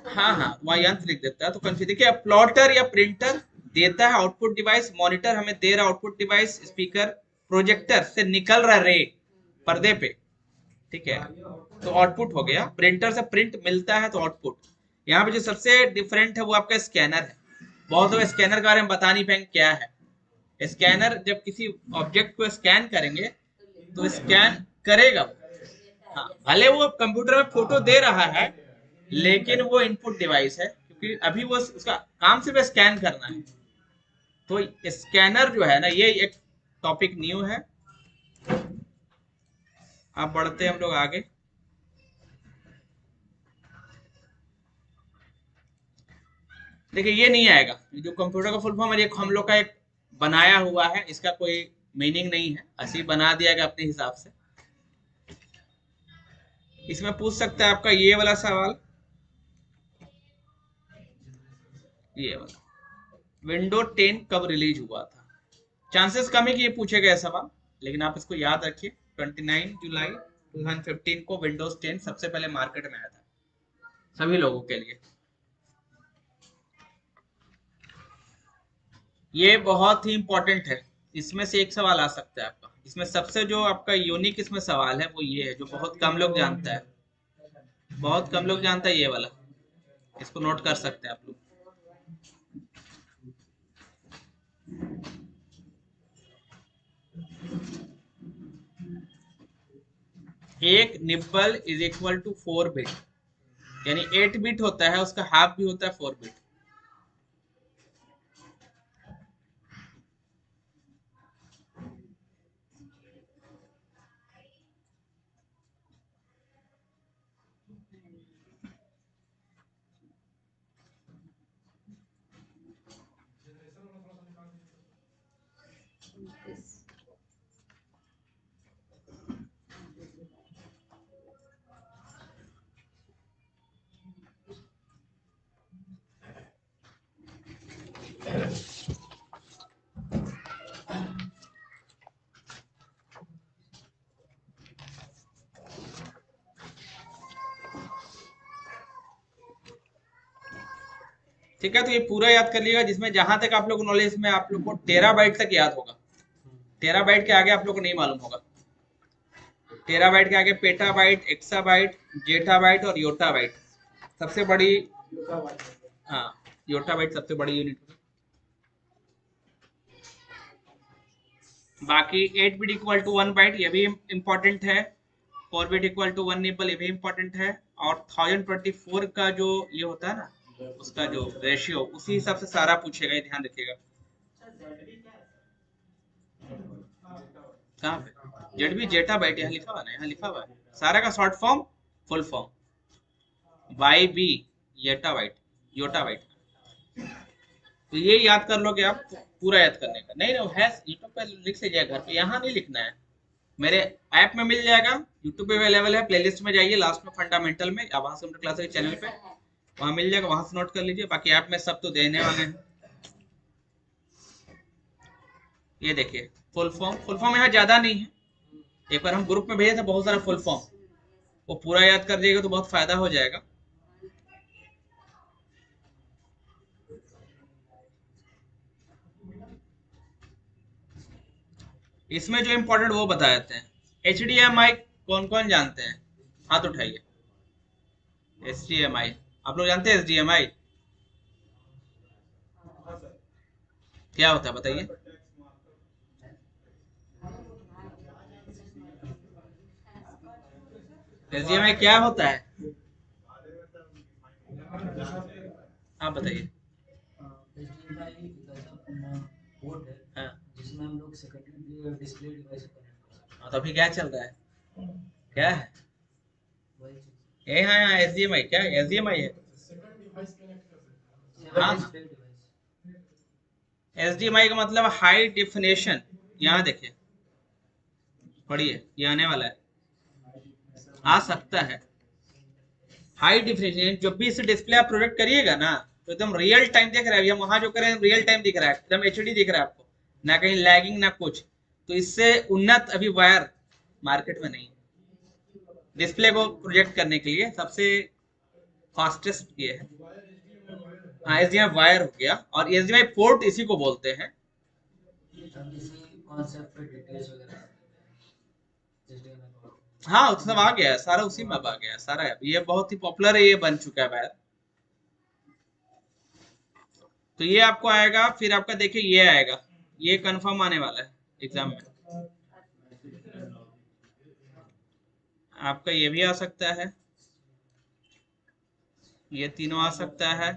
हाँ हाँ, वहाँ यंत्र लिख देता है तो कंफ्यूज। देखिए प्लॉटर या प्रिंटर देता है आउटपुट डिवाइस, मॉनिटर हमें दे रहा आउटपुट डिवाइस, स्पीकर प्रोजेक्टर से निकल रहा रे पर्दे पे, ठीक है, तो आउटपुट हो गया। प्रिंटर से प्रिंट मिलता है तो आउटपुट। यहाँ पे जो सबसे डिफरेंट है वो आपका स्कैनर है। बहुत लोग स्कैनर के बारे में बता नहीं पाएंगे क्या है। स्कैनर जब किसी ऑब्जेक्ट को स्कैन करेंगे तो स्कैन करेगा वो। हाँ, भले वो कंप्यूटर में फोटो दे रहा है लेकिन वो इनपुट डिवाइस है, क्योंकि अभी वो उसका काम सिर्फ स्कैन करना है। तो स्कैनर जो है ना, ये एक टॉपिक न्यू है। आप बढ़ते हैं हम लोग आगे। देखिए ये नहीं आएगा, जो कंप्यूटर का फुल फॉर्म है, ये हम लोग का एक बनाया हुआ है, इसका कोई मीनिंग नहीं है, ऐसे ही बना दिया गया अपने हिसाब से। इसमें पूछ सकता है आपका ये वाला सवाल, ये वाला, विंडो 10 कब रिलीज हुआ था? चांसेस कम है कि ये पूछेगा ये सवाल, लेकिन आप इसको याद रखिए। 29 जुलाई 2015 को विंडोज 10 सबसे पहले मार्केट में आया था सभी लोगों के लिए। ये बहुत ही इंपॉर्टेंट है, इसमें से एक सवाल आ सकता है आपका। इसमें सबसे जो आपका यूनिक इसमें सवाल है वो ये है, जो बहुत कम लोग जानता है, बहुत कम लोग जानता है ये वाला। इसको नोट कर सकते हैं आप लोग। एक nibble is equal to 4 bit, यानी 8 बिट होता है, उसका हाफ भी होता है 4 बिट। ठीक है, तो ये पूरा याद कर लिएगा, जिसमें जहां तक आप लोग नॉलेज में आप लोग को टेराबाइट तक याद होगा। टेराबाइट के आगे आप लोग को नहीं मालूम होगा। टेराबाइट के आगे पेटाबाइट, एक्साबाइट, जेटाबाइट और योटाबाइट सबसे बड़ी। हाँ, योटाबाइट सबसे बड़ी यूनिट होगी। बाकी 8 बिट इक्वल टू 1 बाइट, ये भी इंपॉर्टेंट है। 4 बिट इक्वल टू 1 निबल, ये भी इंपॉर्टेंट है। और 1024 का जो ये होता है ना, उसका जो रेशियो, उसी हिसाब से सारा पूछेगा, ये ध्यान रखिएगा। कहाँ पे जेडबी? जेटा बाइट यहाँ लिखा हुआ ना, यहाँ लिखा हुआ है सारा का short form, full form Y B, yotta byte, yotta byte. तो ये याद कर लोगे आप, पूरा याद करने का नहीं है यूट्यूब पे लिख से जाएगा, घर पे यहाँ नहीं लिखना है। मेरे ऐप में मिल जाएगा, यूट्यूब पे अवेलेबल है, प्लेलिस्ट में जाइए लास्ट में फंडामेंटल में, या वहां से कंप्यूटर क्लासेस के चैनल पे वहां मिल जाएगा, वहां से नोट कर लीजिए। बाकी ऐप में सब तो देने वाले हैं। ये देखिए फुल फॉर्म यहाँ ज्यादा नहीं है, एक बार हम ग्रुप में भेजे थे बहुत सारा फुल फॉर्म, वो पूरा याद कर जाइएगा तो बहुत फायदा हो जाएगा। इसमें जो इम्पोर्टेंट वो बता देते हैं। HDMI कौन कौन जानते हैं, हाथ उठाइए। HDMI आप लोग जानते हैं HDMI क्या होता है बताइए। HDMI क्या होता है आप बताइए। HDMI एक ऐसा पोर्ट है हाँ जिसमें हम लोग सेकेंडरी डिस्प्ले डिवाइस कनेक्ट कर सकते तो अभी क्या चल रहा है, क्या है हैं। वही चीज ये, हाँ हाँ HDMI क्या है, HDMI है। सेकंड डिवाइस कनेक्ट कर सकते हैं। हाँ डिस्प्ले डिवाइस। HDMI का मतलब हाई डिफिनेशन, यहाँ देखिए पढ़िए ये आने वाला है, आ सकता है। हाई डिफिनेशन जब भी इसे डिस्प्ले आप प्रोजेक्ट करिएगा ना तो एकदम रियल टाइम दिख रहा है, हम वहां जो करें रियल टाइम दिख रहा है, एकदम HD दिख रहा है आपको, ना कहीं लैगिंग ना कुछ। तो इससे उन्नत अभी वायर मार्केट में नहीं है। डिस्प्ले को प्रोजेक्ट करने के लिए सबसे फास्टेस्ट ये है। हाँ HDMI वायर हो गया, और HDMI पोर्ट इसी को बोलते हैं। अब इसी कॉन्सेप्ट पे डिटेल्स वगैरह HDMI पोर्ट। हाँ वो सब आ गया है सारा, उसी में अब आ गया है सारा, ये बहुत ही पॉपुलर है, ये बन चुका है वायर। तो ये आपको आएगा, फिर आपका देखिए ये आएगा, ये कंफर्म आने वाला है एग्जाम में, आपका ये भी आ सकता ये तीनों आ सकता है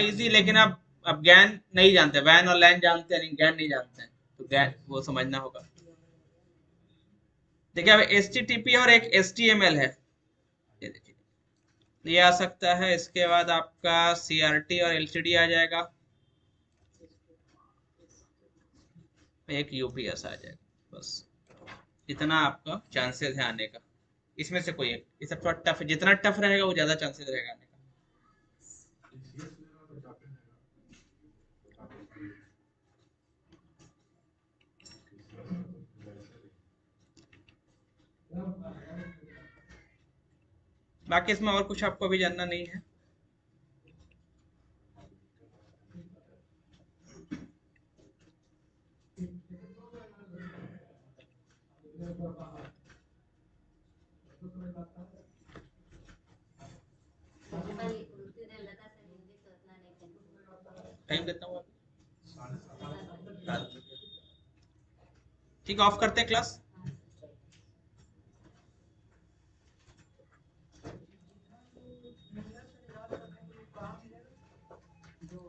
इजी, लेकिन अब ज्ञान नहीं जानते, वैन और लैन जानते हैं, ज्ञान नहीं जानते हैं, तो ज्ञान वो समझना होगा। देखिए अब HTTP और एक HTML है, ये देखिए ये आ सकता है। इसके बाद आपका CRT और LCD आ जाएगा, एक UPS आ जाएगा, बस इतना आपका चांसेस है आने का। इसमें से कोई एक, ये सब थोड़ा टफ है, जितना टफ रहेगा वो ज्यादा चांसेस रहेगा आने CS लेना तो काफी रहेगा। का। बाकी इसमें और कुछ आपको अभी जानना नहीं है। टाइम देता हूँ ठीक है, ऑफ करते हैं क्लास। जो